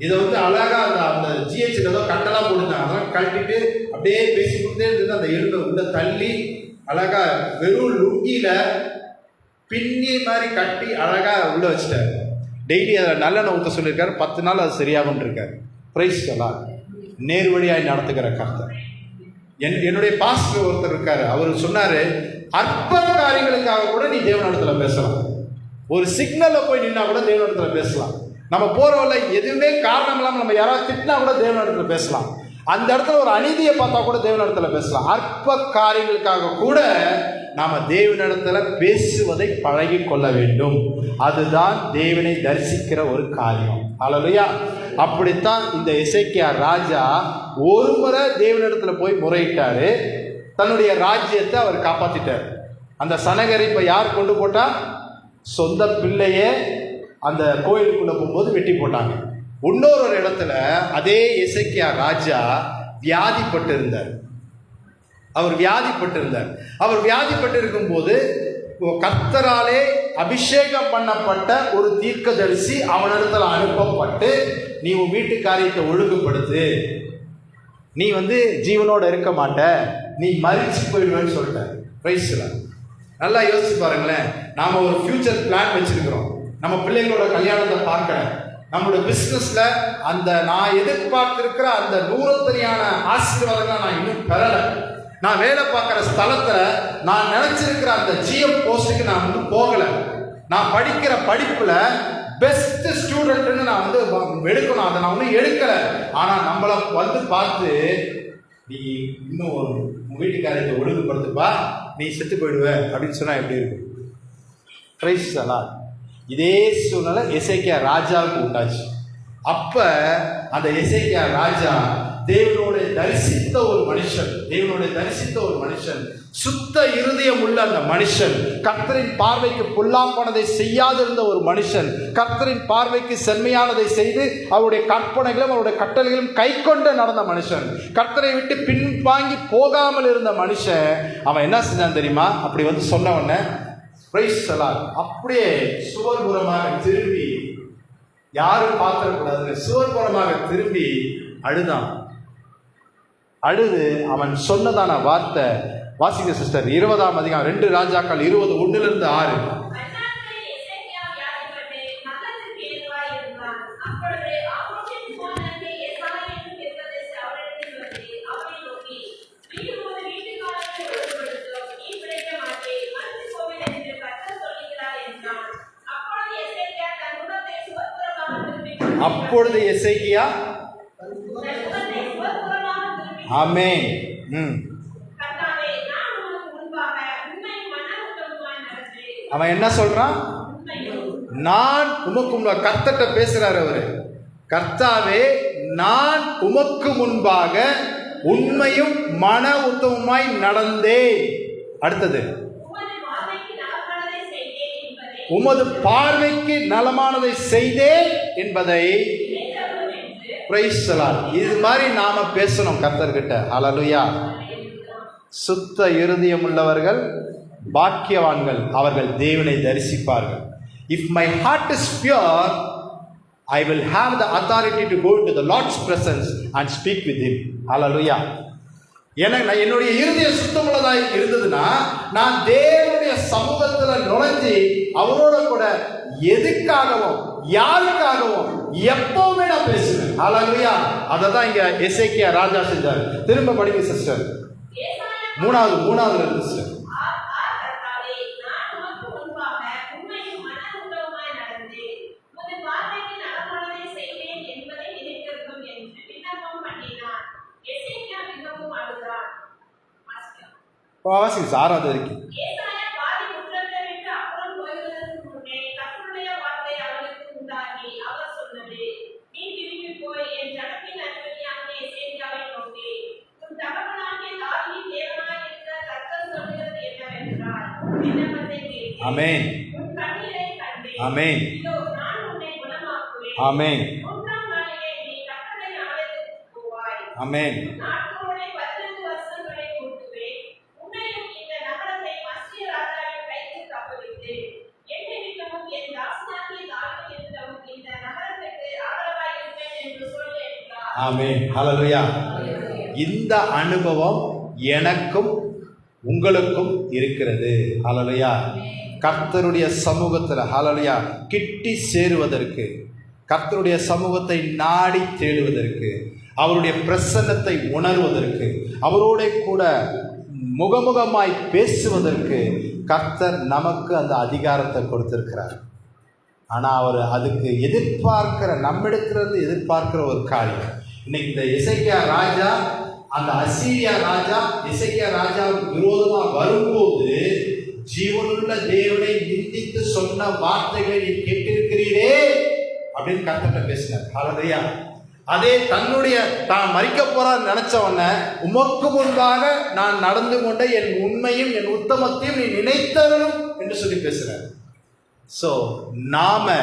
இதை வந்து அழகாக அந்த ஜிஹெச்சில் ஏதோ கட்டெல்லாம் போட்டுருந்தாங்க. அதெல்லாம் கழட்டிட்டு அப்படியே பேசி கொடுத்தே இருந்தது. அந்த எலும்பை உள்ள தள்ளி அழகாக வெறும் லுங்கியில் பின்னி மாதிரி கட்டி அழகாக உள்ளே வச்சுட்டாரு. டெய்லி அதில் நல்லெண்ணெய் ஊற்ற சொல்லியிருக்காரு. 10 நாள் அது சரியாகும் இருக்காரு. பிரைஸ் எல்லாம். நேர்வழியாய் நடத்துகிற கர்த்தர். என்னுடைய பாஸ்டர் ஒருத்தர் இருக்காரு. அவர் சொன்னார், அற்ப காரியங்களுக்காக கூட நீ தேவனிடத்தில் பேசலாம். ஒரு சிக்னலில் போய் நின்னா கூட தேவனிடத்தில் பேசலாம். நம்ம போகிறவங்கள எதுவுமே காரணம் இல்லாமல் நம்ம யாராவது திட்டினா கூட தேவனிடத்தில் பேசலாம். அந்த இடத்துல ஒரு அநீதியை பார்த்தா கூட தேவனிடத்தில் பேசலாம். அற்ப காரியங்களுக்காக கூட நாம் தேவனிடத்தில் பேசுவதை பழகி கொள்ள வேண்டும். அதுதான் தேவனை தரிசிக்கிற ஒரு காரியம். ஹல்லேலூயா. அப்படித்தான் இந்த எசேக்கியா ராஜா ஒரு முறை தேவனிடத்தில் போய் முறையிட்டாரு. தன்னுடைய ராஜ்யத்தை அவர் காப்பாற்றிட்டார். அந்த சனகரிப்பை யார் கொண்டு போட்டா? சொந்த பிள்ளையே அந்த கோயிலுக்குள்ளே போகும்போது வெட்டி போட்டாங்க. இன்னொரு இடத்துல அதே எசேக்கியா ராஜா வியாதிப்பட்டு இருந்தார். அவர் வியாதிப்பட்டு இருக்கும்போது கர்த்தராலே அபிஷேகம் பண்ணப்பட்ட ஒரு தீர்க்கதரிசி அவனிடத்துல அனுப்பப்பட்டு, நீ உன் வீட்டு காரியத்தை ஒழுங்குபடுத்து, நீ வந்து ஜீவனோட இருக்க மாட்ட, நீ மரிச்சு போயிடுவேன்னு சொல்லிட்டார். பிரைஸ்ல நல்லா யோசிச்சு பாருங்களேன். நாம ஒரு ஃபியூச்சர் பிளான் வச்சிருக்கிறோம். நம்ம பிள்ளைங்களோட கல்யாணத்தை பார்க்கணும். நம்மளோட பிஸ்னஸ்ல அந்த நான் எதிர்பார்த்திருக்கிற அந்த நூறத்தனியான ஆசீர்வாதங்களை நான் இன்னும் பெறலை. நான் வேலை பார்க்குற ஸ்தலத்துல நான் நினைச்சிருக்கிற அந்த ஜிஎம் போஸ்டுக்கு நான் வந்து போகலை. நான் படிக்கிற படிப்புல பெஸ்ட் ஸ்டூடெண்ட்னு நான் வந்து எடுக்கணும், அதை நான் ஒன்றும் எடுக்கலை. ஆனால் நம்மளை வந்து பார்த்து, நீ இன்னும் உங்கள் வீட்டுக்காரத்தை ஒழுங்குபடுத்துப்பா, நீ செத்து போயிடுவ அப்படின்னு சொன்னால் எப்படி இருக்கும்? பிரைஸ் எல்லாம். இதே சூழ்நிலை எசேக்கியா ராஜாவுக்கு உண்டாச்சு. அப்ப அந்த எசேக்கியா ராஜா தேவனோட தரிசித்த ஒரு மனுஷன், சுத்த இருதயம் உள்ள அந்த மனுஷன், கர்த்தரின் பார்வைக்கு பொல்லாப்பானதை செய்யாதிருந்த ஒரு மனுஷன், கர்த்தரின் பார்வைக்கு செம்மையானதை செய்து அவருடைய கற்பனைகளும் அவருடைய கட்டளைகளும் கை கொண்டு நடந்த மனுஷன், கர்த்தரை விட்டு பின்வாங்கி போகாமல் இருந்த மனுஷன், அவன் என்ன செஞ்சான் தெரியுமா? அப்படி வந்து சொன்ன உடனே அப்படியே சுவர்புறமாக திரும்பி, யாரும் பார்க்கக்கூடாது, சுவர்புறமாக திரும்பி அழுதான். அழுது அவன் சொன்னதான வார்த்தை வாசிங்க சிஸ்டர். 20ஆம் அதிகாரம் 2 ராஜாக்கள் 20:1-6. அப்பொழுது எசேக்கியா ஆமென். அவன் என்ன சொல்றான்? நான் உமக்கு முன்பாக, கர்த்தர்ட்ட பேசுறாரு அவரு. கர்த்தாவே, நான் உமக்கு முன்பாக உண்மையும் மன உத்தமமாய் நடந்தேன். அடுத்தது, உமது பார்வைக்கு நலமானதை செய்தேன் என்பதை. இது மாதிரி நாம பேசணும் கர்த்தர்கிட்ட. ஹல்லேலூயா. சுத்த இருதயம் உள்ளவர்கள் பாக்கியவான்கள், அவர்கள் தேவனை தரிசிப்பார்கள். If my heart is pure, I will have the authority to go into the Lord's presence and speak with him. Hallelujah. என்னுடைய இருதயம் சுத்தமுள்ளதாய் இருந்ததுன்னா நான் தேவனுடைய சமூகத்தில் நுழைஞ்சி அவரோட கூட எதுக்காகவும் யாருக்காகவும் எப்பவுமே நான் பேசுவேன். ஹல்லேலூயா. அதை தான் இங்க எசேக்கியா ராஜா செஞ்சார். திரும்ப படிங்க சிஸ்டர். மூணாவது இருக்கு சிஸ்டர். வாசிங்க 6வது வரைக்கும். ஆமென் ஆமென் ஆமென் ஆமென். ஆமென். ஹல்லேலூயா. இந்த அனுபவம் எனக்கும் உங்களுக்கும் இருக்கிறது. ஹல்லேலூயா. கர்த்தருடைய சமூகத்தில் ஹல்லேலூயா கிட்டி சேருவதற்கு, கர்த்தருடைய சமூகத்தை நாடி தேடுவதற்கு, அவருடைய பிரசன்னத்தை உணர்வதற்கு, அவரோட கூட முகமுகமாய் பேசுவதற்கு கர்த்தர் நமக்கு அந்த அதிகாரத்தை கொடுத்திருக்கிறார். ஆனால் அவர் அதுக்கு நம்மிடத்திலிருந்து எதிர்பார்க்கிற ஒரு காரியம். இன்னைக்கு இந்த எசேக்கியா ராஜா, அந்த அசீரியா ராஜா எசேக்கியா ராஜாவுக்கு விரோதமாக வரும்போது ஜீவனுள்ள தேவனை நிந்தித்து சொன்ன வார்த்தைகளை நீ கேட்டிருக்கிறீரே அப்படின்னு கர்த்தர்கிட்ட பேசினார். ஹல்லேலூயா. அதே தான் மரிக்க போறார் நினைச்சவன உமக்கு முன்பாக நான் நடந்து கொண்ட என் உண்மையும் என் உத்தமத்தையும் நீ நினைத்தரும் என்று சொல்லி பேசுறார். ஸோ நாம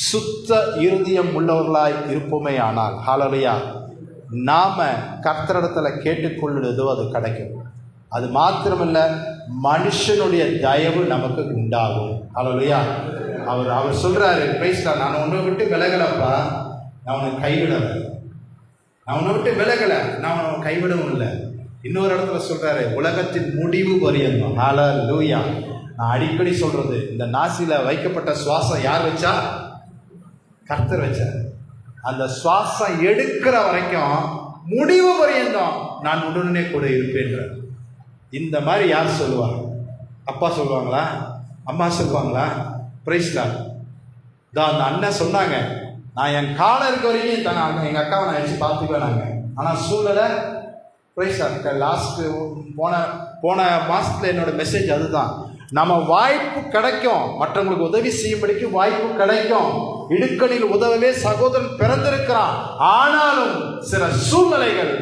சுத்த இருதயம் உள்ளவர்களாய் இருப்போமே ஆனால் ஹல்லேலூயா நாம கர்த்தரிடத்தில் கேட்டுக்கொள்ளுதோ அது கிடைக்கும். அது மாத்திரமல்ல, மனுஷனுடைய தயவு நமக்கு உண்டாகும். ஹல்லேலூயா. அவர் சொல்றாரு, பிரைஸ்லா, நான் உன்னை விட்டு விலகலப்பா, நான் உன்னை கைவிடலை, நான் உன்னை விட்டு விலகலை, நான் உன்னை கைவிடவும் இல்லை. இன்னொரு இடத்துல சொல்றாரு, உலகத்தின் முடிவு பரியந்தம். ஹல்லேலூயா. நான் அடிக்கடி சொல்றது, இந்த நாசில வைக்கப்பட்ட சுவாசம் யார் வச்சா? கர்த்தர் வச்சார். அந்த சுவாசம் எடுக்கிற வரைக்கும் முடிவு பரியந்தம் நான் உடனே கூட இருப்பேன். இந்த மாதிரி யார் சொல்லுவாங்க? அப்பா சொல்லுவாங்களா? அம்மா சொல்லுவாங்களா? பிரைஸ்லா. அந்த அண்ணன் சொன்னாங்க, நான் என் காலம் இருக்க வரைக்கும் எங்கள் அக்காவை நான் வச்சு பார்த்துக்குவேன் நாங்கள். ஆனால் சூழ்நிலை பிரைஸ்லா. லாஸ்ட்டு போன மாதத்தில் என்னோட மெசேஜ் அதுதான். நம்ம வாய்ப்பு கிடைக்கும், மற்றவங்களுக்கு உதவி செய்யும்படிக்கு வாய்ப்பு கிடைக்கும். இடுக்கணில் உதவவே சகோதரன் பிறந்திருக்கிறான். ஆனாலும் சில சூழ்நிலைகள்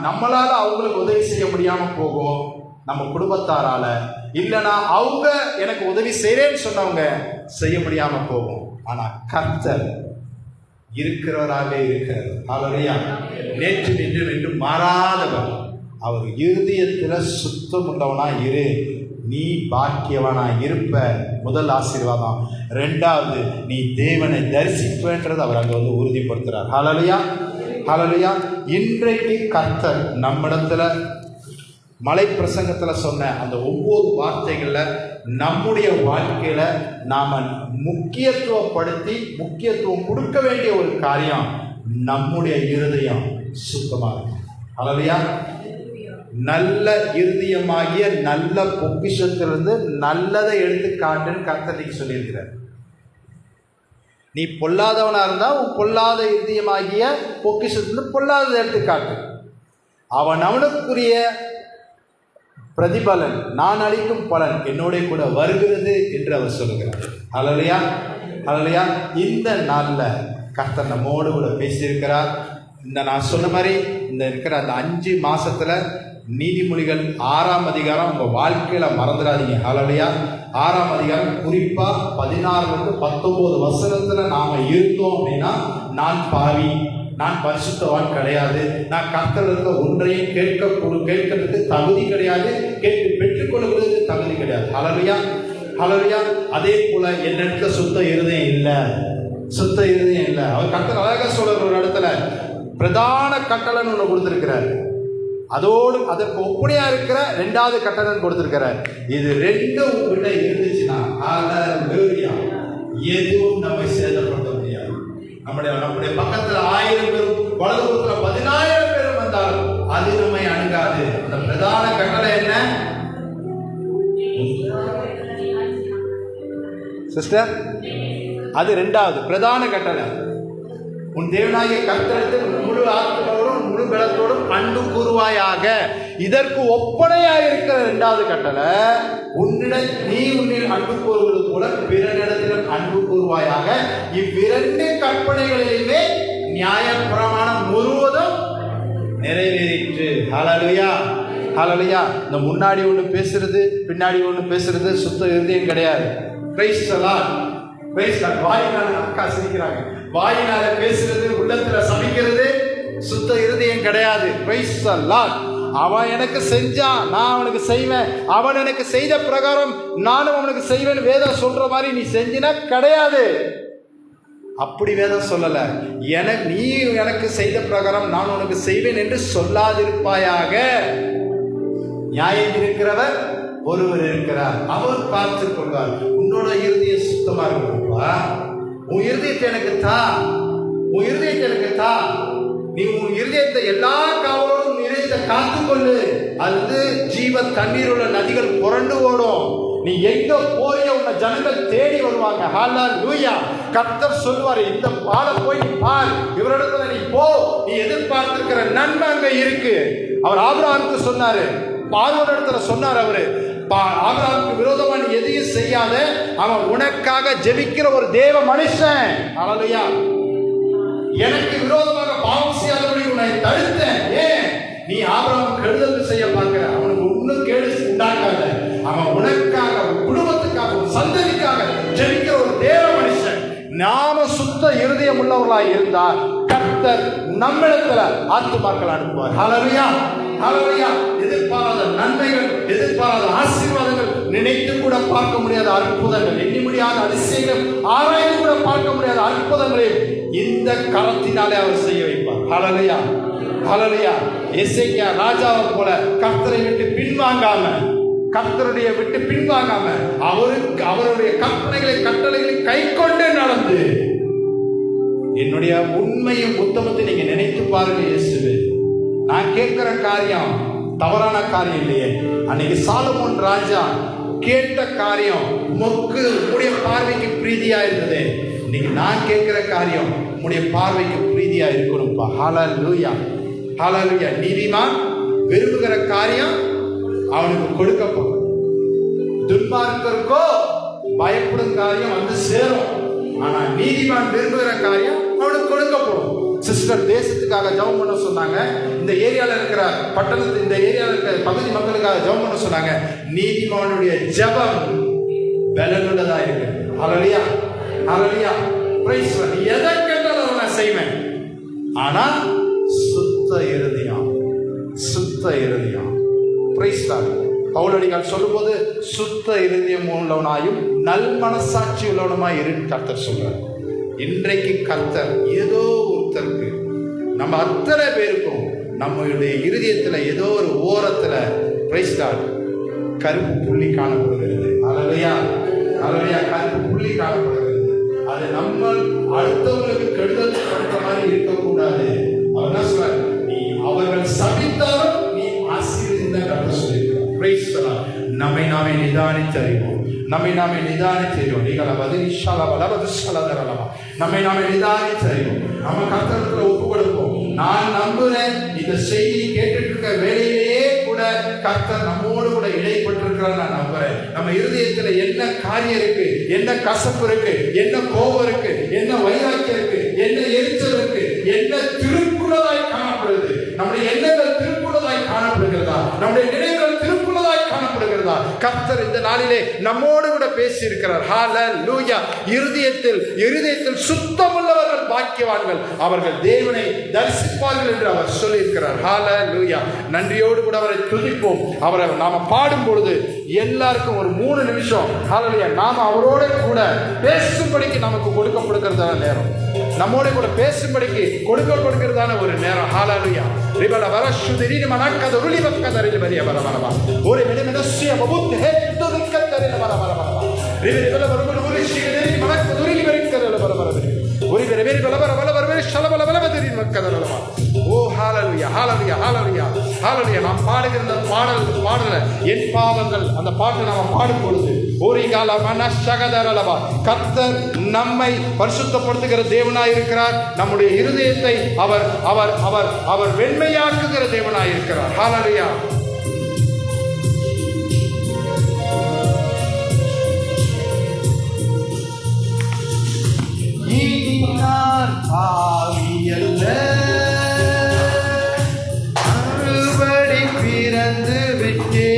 நம்மளால அவங்களுக்கு உதவி செய்ய முடியாம போகும், நம்ம குடும்பத்தாரால, இல்லைன்னா அவங்க எனக்கு உதவி செய்யறேன்னு சொன்னவங்க செய்ய முடியாம போகும். ஆனா கர்த்தர் இருக்கிறவராக இருக்கிறார். ஹல்லேலூயா. நேற்று நின்று நின்று மாறாதவர். அவர் இருதயத்தில் சுத்தம் உள்ளவனா இரு, நீ பாக்கியவனா இருப்ப. முதல் ஆசீர்வாதம். ரெண்டாவது, நீ தேவனை தரிசிப்பேன்றது அவர் அங்கே உறுதிப்படுத்துறார். ஹல்லேலூயா. ஹல்லேலூயா. இன்றைக்கு கர்த்தர் நம்மிடத்துல மலை பிரசங்கத்தில் சொன்ன அந்த 9 வார்த்தைகளில் நம்முடைய வாழ்க்கையில் நாம் முக்கியத்துவம் கொடுக்க வேண்டிய ஒரு காரியம், நம்முடைய இருதயம் சுத்தமாக இருக்கும். ஹல்லேலூயா. நல்ல இருதயமாகிய நல்ல பொக்கிஷத்திலிருந்து நல்லதை எடுத்து காட்டுன்னு கர்த்தர் சொல்லியிருக்கிறார். நீ பொல்லாதவனா இருந்தா உன் பொல்லாத இருதயமாகிய பொக்கிஷத்திலிருந்து பொல்லாததை எடுத்து காட்டு. அவனுக்குரிய பிரதிபலன், நான் அளிக்கும் பலன் என்னோட கூட வருகிறது என்று அவர் சொல்லுகிறார். ஹல்லேலூயா. ஹல்லேலூயா. இந்த நாளில் கர்த்தர் நம்மோடு கூட பேசியிருக்கிறார். நான் சொன்ன மாதிரி இந்த இருக்கிற அந்த 5 மாசத்துல நீதிமொழிகள் 6ஆம் அதிகாரம் உங்கள் வாழ்க்கையில் மறந்துடாதீங்க. ஹல்லேலூயா. 6ஆம் அதிகாரம் குறிப்பாக 16 to 19 வசனத்தில் நாம் இருந்தோம் அப்படின்னா, நான் பாவி, நான் பரிசுத்தவான் கிடையாது, நான் கர்த்தரிடத்தில் ஒன்றையும் கேட்கறதுக்கு தகுதி கிடையாது, கேட்டு பெற்றுக்கொள்வதற்கு தகுதி கிடையாது. ஹல்லேலூயா. ஹல்லேலூயா. அதே போல என்னிடத்துல சுத்த இருதயம் இல்லை, சுத்த இருதயம் இல்லை. அவர் கர்த்தர் அழகா சொல்ற ஒரு இடத்துல பிரதான கட்டளைன்னு ஒன்று கொடுத்திருக்கிறார். அதோடு அதற்கு ஒப்பனையா இருக்கிற 2வது கட்டளை கொடுத்திருக்கிறார். இது 2 உங்ககிட்ட இருந்துச்சுன்னா ஹல்லேலூயா, எதுவும் நம்மை சேதப்படுத்த முடியாது. நம்முடைய பக்கத்துல 1000 பேரும் வலதுபுறத்துல 10000 பேரும் வந்தாலும் அது நம்மை அணுகாது. அந்த பிரதான கட்டளை என்ன சிஸ்டர்? அது 2வது பிரதான கட்டளை. உன் தேவனாகிய கர்த்தரிடத்தில் முழு ஆத்மாவோடும் முழு பலத்தோடும் அன்பு கூறுவாயாக. இதற்கு ஒப்பனையாக இருக்கிற 2வது கட்டளை, உன்னில் அன்பு கூறுவது போல பிறனிடத்திலும் அன்பு கூறுவாயாக. இவ்விரண்டு கற்பனைகளிலுமே நியாயப்பிரமாணம் முழுவதும் நிறைவேறிற்று. ஹல்லேலூயா, ஹல்லேலூயா. இந்த முன்னாடி ஒன்று பேசுறது பின்னாடி ஒன்று பேசுறது சுத்த இருதயம் கிடையாது. Praise the Lord, praise the Lord. வாயினால அக்கா சிரிக்கிறாங்க. வாயினால பேசுறது உள்ளத்துல சமைக்கிறது சுத்த இருதயம் கிடையாது. Praise the Lord. அவன் எனக்கு செஞ்சான், நான் அவனுக்கு செய்வேன், அவன் எனக்கு செய்த பிரகாரம் நானும் அவனுக்கு செய்வேன் வேதம் சொல்ற மாதிரி நீ செஞ்சினா கிடையாது. அப்படி வேதம் சொல்லல. நீ எனக்கு செய்த பிரகாரம் நான் உனக்கு செய்வேன் என்று சொல்லாதிருப்பாயாக. நியாயம் இருக்கிறவர் ஒருவர் இருக்கிறார், அவர் பார்த்துக் கொள்வார். உன்னோட இருதயம் சுத்தமா இருக்கும்பா. உன் இருதயத்தை எனக்கு தா, உன் இருதயத்தை எனக்கு தா. நீ உன் இருதயத்தை எல்லா காவலோடும் இருதயத்தை காத்துக்கொள்ளு. அது ஜீவ தண்ணீர் உள்ள நதிகள் புரண்டு ஓடும். நீ எங்க போறிய உன்னை ஜனங்கள் தேடி வருவாங்க. ஹல்லேலூயா. கர்த்தர் சொல்வார், இந்த பால போய் நீ பார், இவரிடத்துல நீ போ, நீ எதிர்பார்த்திருக்கிற நன்மை அங்க இருக்கு. அவர் ஆபிரகாமுக்கு சொன்னாரு, பார்வோன் இடத்துல சொன்னார். அவரு ஆபிரகாமுக்கு விரோதமா நீ எதையும் செய்யாத, அவன் உனக்காக ஜெபிக்கிற ஒரு தேவ மனுஷன். ஹல்லேலூயா. எனக்கு விரோதமாக பாவம் செய்யாதபடி உன்னை தடுத்தேன். ஏன்? நீ ஆபிரகாம் கெடுதல் செய்ய பார்க்கிற, அவனுக்கு ஒன்னும் கேடு உண்டாக்காத. அவன் உனக்காக, குடும்பத்துக்காக, சந்ததிக்காக ஜெபிக்கிற ஒரு தேவ மனுஷன். நாம சுத்த இருதயம் உள்ளவர்களாய் இருந்தால் கர்த்தர் நம்மிடத்துல ஆத்துமாக்கள் அனுப்புவார். ஹல்லேலூயா, ஹல்லேலூயா. எதிர்பாராத நன்மைகள், எதிர்பாராத ஆசீர்வாதங்கள், நினைத்து கூட பார்க்க முடியாத அற்புதங்கள், எண்ணி முடியாத அதிசயங்கள், ஆராய்ந்து கூட பார்க்க முடியாத அற்புதங்களை இந்த கரத்தினாலே அவர் செய்ய வைப்பார். ஹல்லேலூயா, ஹல்லேலூயா. எசேக்கியா ராஜாவை போல கர்த்தரை விட்டு பின்வாங்காம, கர்த்தருடைய விட்டு பின்வாங்காம, அவருடைய கற்பனைகளை கட்டளைகளை கை கொண்டு நடந்து, என்னுடைய உண்மையும் உத்தமத்தை நீங்க நினைத்து பாருங்க. இயேசுவே, நான் கேட்கிற காரியம் தவறான காரியம் இல்லையே. அன்னைக்கு சாலமோன் ராஜா கேட்ட காரியம் உம்முடைய பார்வைக்கு பிரீதியா இருந்தது. இன்னைக்கு நான் கேட்கிற காரியம் உம்முடைய பார்வைக்கு பிரீதியா இருக்கணும்பா. ஹல்லேலூயா, ஹல்லேலூயா. நீதிமான் விரும்புகிற காரியம் அவனுக்கு கொடுக்கப்படும். துன்மார்க்கருக்கோ பயப்படும் காரியம் வந்து சேரும். ஆனா நீதிமான் விரும்புகிற காரியம் அவனுக்கு கொடுக்கப்படும். சிஸ்டர் தேசத்துக்காக ஜெபம் பண்ண சொன்னாங்க. இந்த ஏரியால இருக்கிற பட்டணத்து, இந்த ஏரியால இருக்கிற பகுதி மக்களுக்காக ஜெபம் பண்ண சொன்னாங்க. நீதிமானுடைய ஜெபம் பலனுள்ளதா இருக்கு. Hallelujah, hallelujah. Praise the Lord. எதை கேட்டாலும் நான் செய்வேன். ஆனா சுத்த இருதயம், சுத்த இருதயம். Price the Lord. பவுலடிகள் சொல்லும்போது சுத்த இருதயம் உள்ளவனாயும் நல் மனசாட்சி உள்ளவனுமாய் இரு கர்த்தர் சொல்றார். இன்றைக்கு கர்த்தர் ஏதோ ஒருத்தருக்கு, நம்ம அத்தனை பேருக்கும் நம்மளுடைய இருதயத்துல ஏதோ ஒரு ஓரத்துல பிரைஸ் தி லார்ட் கருப்பு புள்ளி காணப்படுகிறது. ஹல்லேலூயா, ஹல்லேலூயா. கருப்பு புள்ளி காணப்படுகிறது. அது நம்ம அடுத்தவங்களுக்கு கெடுதல் பண்ற மாதிரி இருக்கக்கூடாது. அவர் என்ன சொல்றார்? நீ அவர்கள் சபித்தாலும் நீ ஆசீர்வதித்த கர்த்தர் சொல்லியிருக்கிறார். Price the Lord. நம்மை நாமே நிதானித்தறிவோம், நம்மை நாமே நிதானித்தறிவோம். நீங்கள் நம்மை நாமே நிதானித்தறிவோம். நம்ம கர்த்தரிடத்துல ஒப்பு கொடுப்போம். நான் நம்புறேன், இந்த செய்தி கேட்டுட்டு இருக்க வேலையிலேயே கூட கர்த்தர் நம்மோடு கூட இடைப்பட்டிருக்கிறார். நான் நம்புறேன். நம்ம இருதயத்துல என்ன காரியம் இருக்கு, என்ன கசப்பு இருக்கு, என்ன கோபம் இருக்கு, என்ன வைராக்கியம் இருக்கு, என்ன எரிச்சல் இருக்கு, என்ன திருக்குள்ளதாய் காணப்படுது, நம்முடைய எண்ணங்கள் திருக்குள்ளதாய் காணப்படுகிறதா, நம்முடைய நினைவுகள் திருக்குள்ளதாய் காணப்படுகிறதா? கர்த்தர் இந்த நாளிலே நம்மோடு கூட பேசி இருக்கிறார். ஹல்லேலூயா. இருதயத்தில் சுத்தமுள்ளவர்கள் பாக்கியவான்கள், அவர்கள் தேவனை தரிசிப்பார்கள் என்று அவர் சொல்லி இருக்கிறார். ஹல்லேலூயா. நன்றியோடு கூட அவரை துதிப்போம். அவரை நாம பாடும் பொழுது எல்லாருக்கும் ஒரு 3 நிமிஷம் ஹல்லேலூயா நாம் அவரோட கூட பேசும்படிக்கு நமக்கு கொடுக்கப்படுகிறதான நேரம், நம்மோட கூட பேசும்படிக்கு கொடுக்கப்படுகிறதான ஒரு நேரம். ஹல்லேலூயா. ரிபல வரசுதிரினி மனக்கத ருளிவக்கதரில் வரிய வரவரவா ஒரு மெனமெனசிய பபுத் ஹெத்து விக்கதரில் வரவரவா ரிபல வரவர ஒரு சிகரி மனக்கத ருளி வரிக்கதரில் வரவரவா ஒரு பெரிய பலபர ஷலபலபலபதரின் மக்கதரலவா. ஓ ஹல்லேலூயா ஹல்லேலூயா ஹல்லேலூயா ஹல்லேலூயா. நாம் பாடுகிற அந்த பாடல என் பாவங்கள் அந்த பாட்டை நாம் பாடும் பொழுது ஓரிகால மனசகதரலவா கர்த்தர் நம்மை பரிசுத்தப்படுத்துகிற தேவனாய் இருக்கிறார். நம்முடைய இருதயத்தை அவர் அவர் அவர் அவர் வெண்மையாக்குகிற தேவனாய் இருக்கிறார். ஹல்லேலூயா. பாவியல்ல மறுபடி பிறந்து விட்டே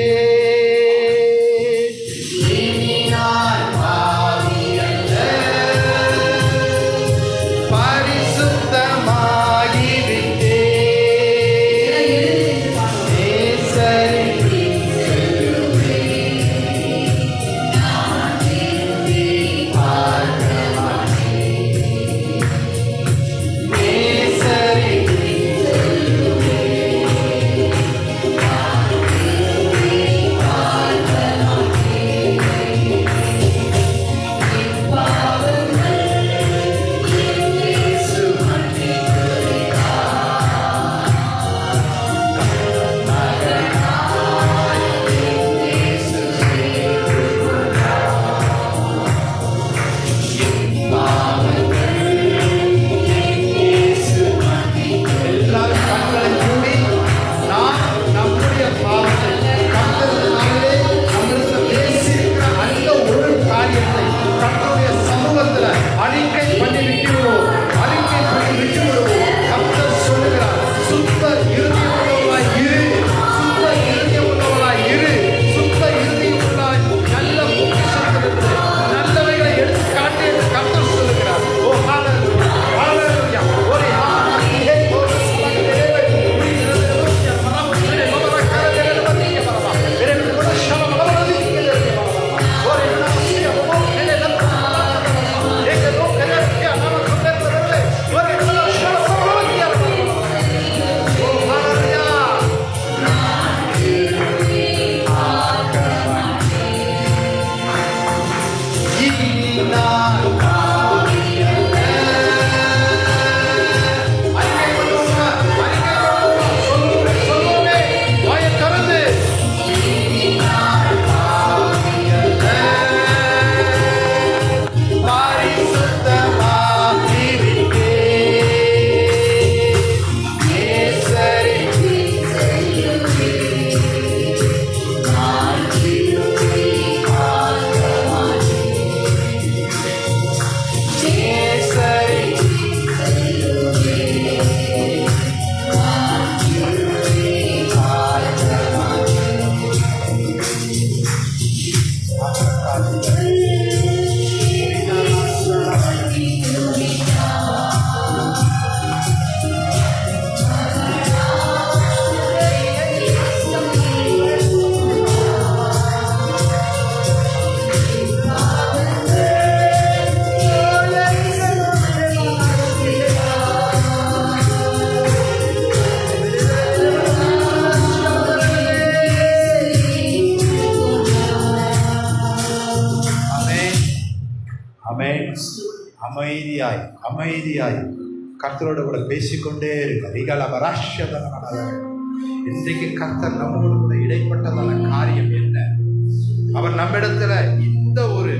அமைதியாய் கர்த்தரோட கூட பேசிக்கொண்டே இருக்க. இன்றைக்கு கர்த்தர் நம்மோடு கூட இடைப்பட்டதான காரியம் என்ன? அவர் நம்மிடத்துல இந்த ஒரு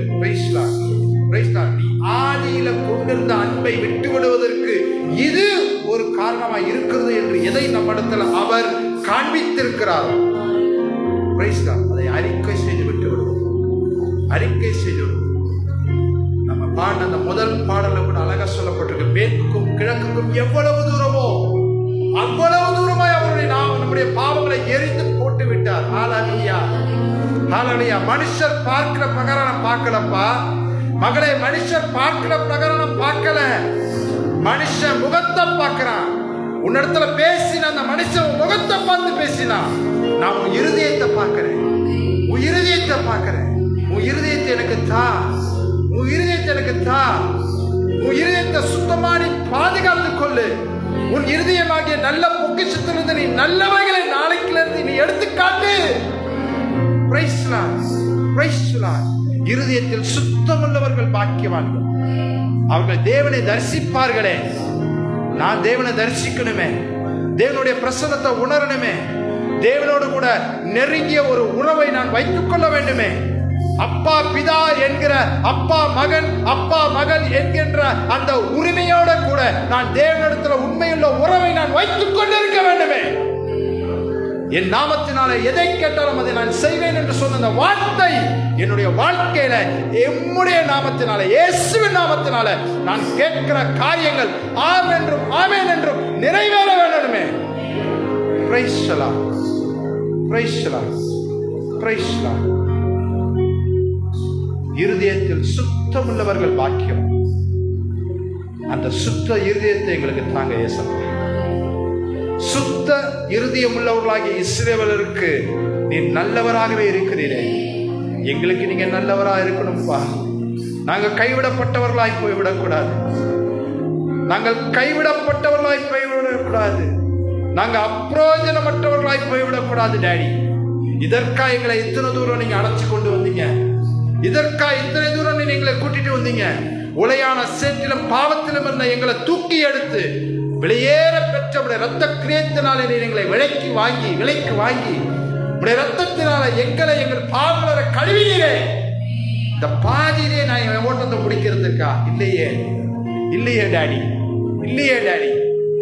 நீ ஆதியில கொண்டிருந்த அன்பை விட்டு விடுவதற்கு இது ஒரு காரணமாய் இருக்கிறது என்று எதை நம்மிடத்துல அவர் காண்பித்திருக்கிறார். அதை அறிக்கை செய்து விட்டு விடுவோம். அறிக்கை செய்து விடுவோம். அந்த முதல் பாடல கூட அழகா சொல்லப்பட்டிருக்கு, மேற்குக்கும் கிழக்குக்கும் எவ்வளவு தூரமோ அவ்வளவு தூரமாய் அவருடைய நம்முடைய பாவங்களை எரிந்து போட்டு விட்டார். ஹல்லேலூயா ஹல்லேலூயா. மனுஷர் பார்க்கிற பிரகாரம் பார்க்கலப்பா மகளே, மனுஷர் பார்க்கிற பிரகாரம் பார்க்கல, மனுஷன் முகத்தை பார்க்கிறான். உன்னிடத்துல பேசின அந்த மனுஷன் முகத்தை பார்த்து பேசினா, நான் உன் இருதயத்தை பார்க்கிறேன். உன் இருதயத்தை பார்க்கிறேன். உன் இருதயத்தை எனக்கு தா, உன் இருதயத்தை எனக்கு தா. உன் இருதயத்தை சுத்தமானி பாதுகாத்துக் கொள்ளு. உன் இருதயமாகிய நல்ல பொக்கிஷத்திலிருந்து நீ நல்லவைகளை நாளைக்குல இருந்து நீ எடுத்துக்காட்டு. Praise the Lord. Praise the Lord. இருதயத்தில் சுத்தமுள்ளவர்கள் பாக்கியவான்கள். அவர்கள் தேவனை தரிசிப்பார்களே. நான் தேவனை தரிசிக்கணுமே, தேவனுடைய பிரசன்னத்தை உணரணுமே, தேவனோடு கூட நெருங்கிய ஒரு உறவை நான் வைத்துக் கொள்ள வேண்டுமே. அப்பா பிதா என்கிற, அப்பா மகன், அப்பா மகள் என்கின்ற அந்த உரிமையோட கூட நான் தேவனிடத்தில் உண்மையுள்ள உறவை நான் வைத்துக் கொண்டிருக்க வேண்டுமே. என் நாமத்தினால எதை கேட்டாலும் அதை நான் செய்வேன் என்று சொன்ன அந்த வார்த்தை என்னுடைய வாழ்க்கையில எம்முடைய நாமத்தினால, இயேசுவின் நாமத்தினால நான் கேட்கிற காரியங்கள் ஆம் என்றும் ஆமென் என்றும் நிறைவேற வேண்டுமே. Praise the Lord. Praise the Lord. Praise the Lord. இருதயத்தில் சுத்தமுள்ளவர்கள் பாக்கியம். அந்த சுத்த இருதயத்தை எங்களுக்கு தாங்க இயேசுவே. சுத்த இருதயம் உள்ளவர்களாகிய இஸ்ரவேலருக்கு நீ நல்லவராகவே இருக்கிறீரே. எங்களுக்கு நீங்க நல்லவராக இருக்கணும்பா. நாங்கள் கைவிடப்பட்டவர்களாய் போய்விடக்கூடாது. நாங்கள் கைவிடப்பட்டவர்களாய் போய்விடக்கூடாது. நாங்கள் அப்பிரோஜனமற்றவர்களாய் போய்விடக்கூடாது டாடி. இதற்காக எங்களை இத்தனை தூரம் நீங்க அழைச்சு கொண்டு வந்தீங்க. இதற்காக இத்தனை தூரம் நீ எங்களை கூட்டிட்டு வந்தீங்க. உளையான சேற்றிலும் பாவத்திலும் இருந்த எங்களை தூக்கி எடுத்து வெளியேற பெற்ற உடைய ரத்த கிரியத்தினாலே நீ எங்களை விலைக்கு வாங்கி உடைய ரத்தத்தினால எங்கள் பாவங்களை கழுவினீரே. இந்த பாதியிலே நான் என் ஓட்டத்தை முடிக்கிறதுக்கா? இல்லையே டாடி, இல்லையே டாடி.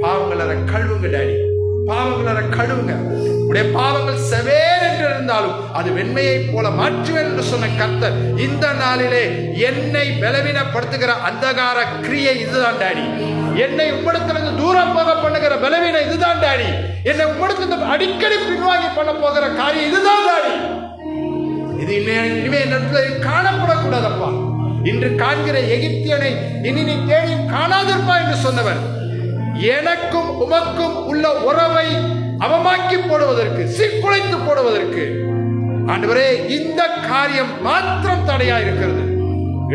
பாவங்களை கழுவுங்க டாடி, பாவங்களை கழுவுங்க. உடைய பாவங்கள் செவேர் என்று இருந்தாலும் அது வெண்மையை போல மாற்றுவேன் என்று சொன்ன கர்த்தர் இந்த நாளிலே என்னை பலவீனப்படுத்துகிற அந்தகார கிரியை இதுதான் டாடி. என்னை உம்மிடத்திலிருந்து தூரம் போக பண்ணுகிற பலவீனம் இதுதான் டாடி. என்னை உம்மிடத்திலிருந்து அடிக்கடி பின்வாங்கி பண்ண போகிற காரியம் இதுதான் டாடி. இது இனிமே என்னிடத்தில் காணப்படக்கூடாதப்பா. இன்று காண்கிற எகிப்தியனை இனி நீ தேடி காணாதிருப்பா என்று சொன்னவர் எனக்கும் உமக்கும் உள்ள உறவை அவமாக்கி போடுவதற்கு, சீர்குலைத்து போடுவதற்கு ஆண்டவரே இந்த காரியம் மாத்திரம் தடையா இருக்கிறது.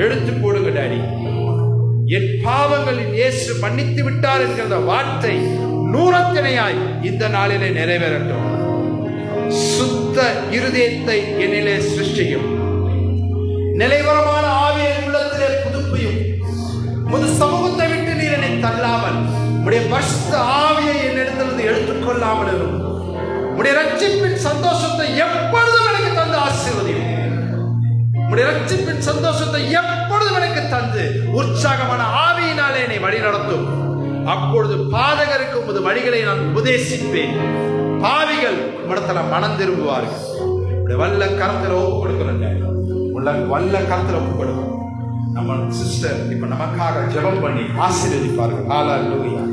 எடுத்து போடுங்க டாடி. என் பாவங்களில் இயேசு மன்னித்து விட்டார் என்கிற வார்த்தை நூறத்தினையாய் இந்த நாளிலே நிறைவேறட்டும். சுத்த இருதயத்தை என்னிலே சிருஷ்டியும், நிலைவரமான ஆவியை உள்ளத்திலே புதுப்பியும். முது சமூகத்தை விட்டு நீர் என்னை தள்ளாமல் உடைய பரிசுத்த ஆவியை என்னிடத்திலிருந்து எடுத்துக்கொள்ளாமல் உடைய ரட்சிப்பின் சந்தோஷத்தை எப்பொழுதும் எனக்கு தந்து ஆசீர்வதியும். உடைய ரட்சிப்பின் சந்தோஷத்தை எப்பொழுதும் எனக்கு தந்து உற்சாகமான ஆவியினாலே என்னை வழி நடத்தும். அப்பொழுது பாதகருக்கு உமது வழிகளை நான் உபதேசிப்பேன். பாவிகள் உம்மிடத்துல மனம் திரும்புவார்கள். உடைய வல்ல கரத்துல ஒப்பு கொடுக்கிறேன். வல்ல கரத்துல ஒப்பு கொடுக்கிறோம். நம்ம சிஸ்டர் இப்ப நமக்காக ஜெபம் பண்ணி ஆசீர்வதிப்பார்கள். ஹல்லேலூயா.